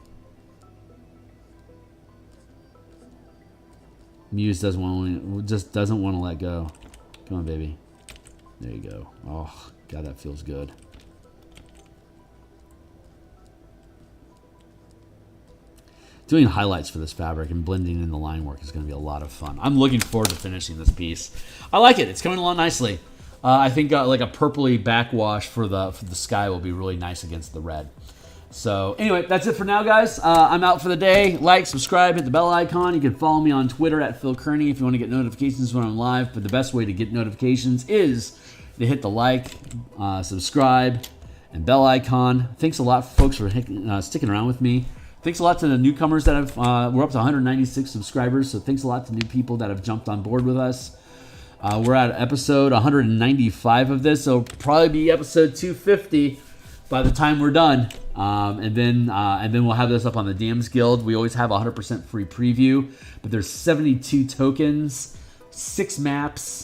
Muse doesn't want to let go. Come on, baby. There you go. Oh God, that feels good. Doing highlights for this fabric and blending in the line work is going to be a lot of fun. I'm looking forward to finishing this piece. I like it. It's coming along nicely. I think like a purpley backwash for the sky will be really nice against the red. So anyway, that's it for now, guys. I'm out for the day. Like, subscribe, hit the bell icon. You can follow me on Twitter at Phil Kearney if you want to get notifications when I'm live. But the best way to get notifications is to hit the like, subscribe, and bell icon. Thanks a lot, folks, for sticking around with me. Thanks a lot to the newcomers that have, we're up to 196 subscribers, so thanks a lot to new people that have jumped on board with us. We're at episode 195 of this, so probably be episode 250 by the time we're done. And then we'll have this up on the DMsGuild. We always have 100% free preview, but there's 72 tokens, 6 maps,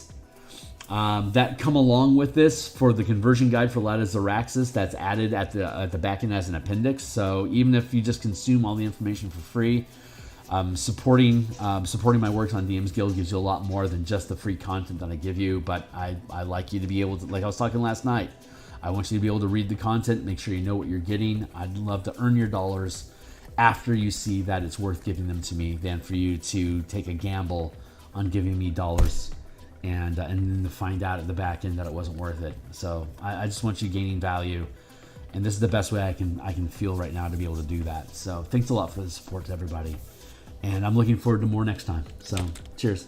that come along with this for the conversion guide for Lada Zaraxis. That's added at the back end as an appendix. So even if you just consume all the information for free, supporting my works on DMsGuild gives you a lot more than just the free content that I give you. But I like you to be able to, like I was talking last night, I want you to be able to read the content, make sure you know what you're getting. I'd love to earn your dollars after you see that it's worth giving them to me, than for you to take a gamble on giving me dollars and then to find out at the back end that it wasn't worth it. So I just want you gaining value, and this is the best way I can feel right now to be able to do that. So thanks a lot for the support to everybody. And I'm looking forward to more next time. So cheers.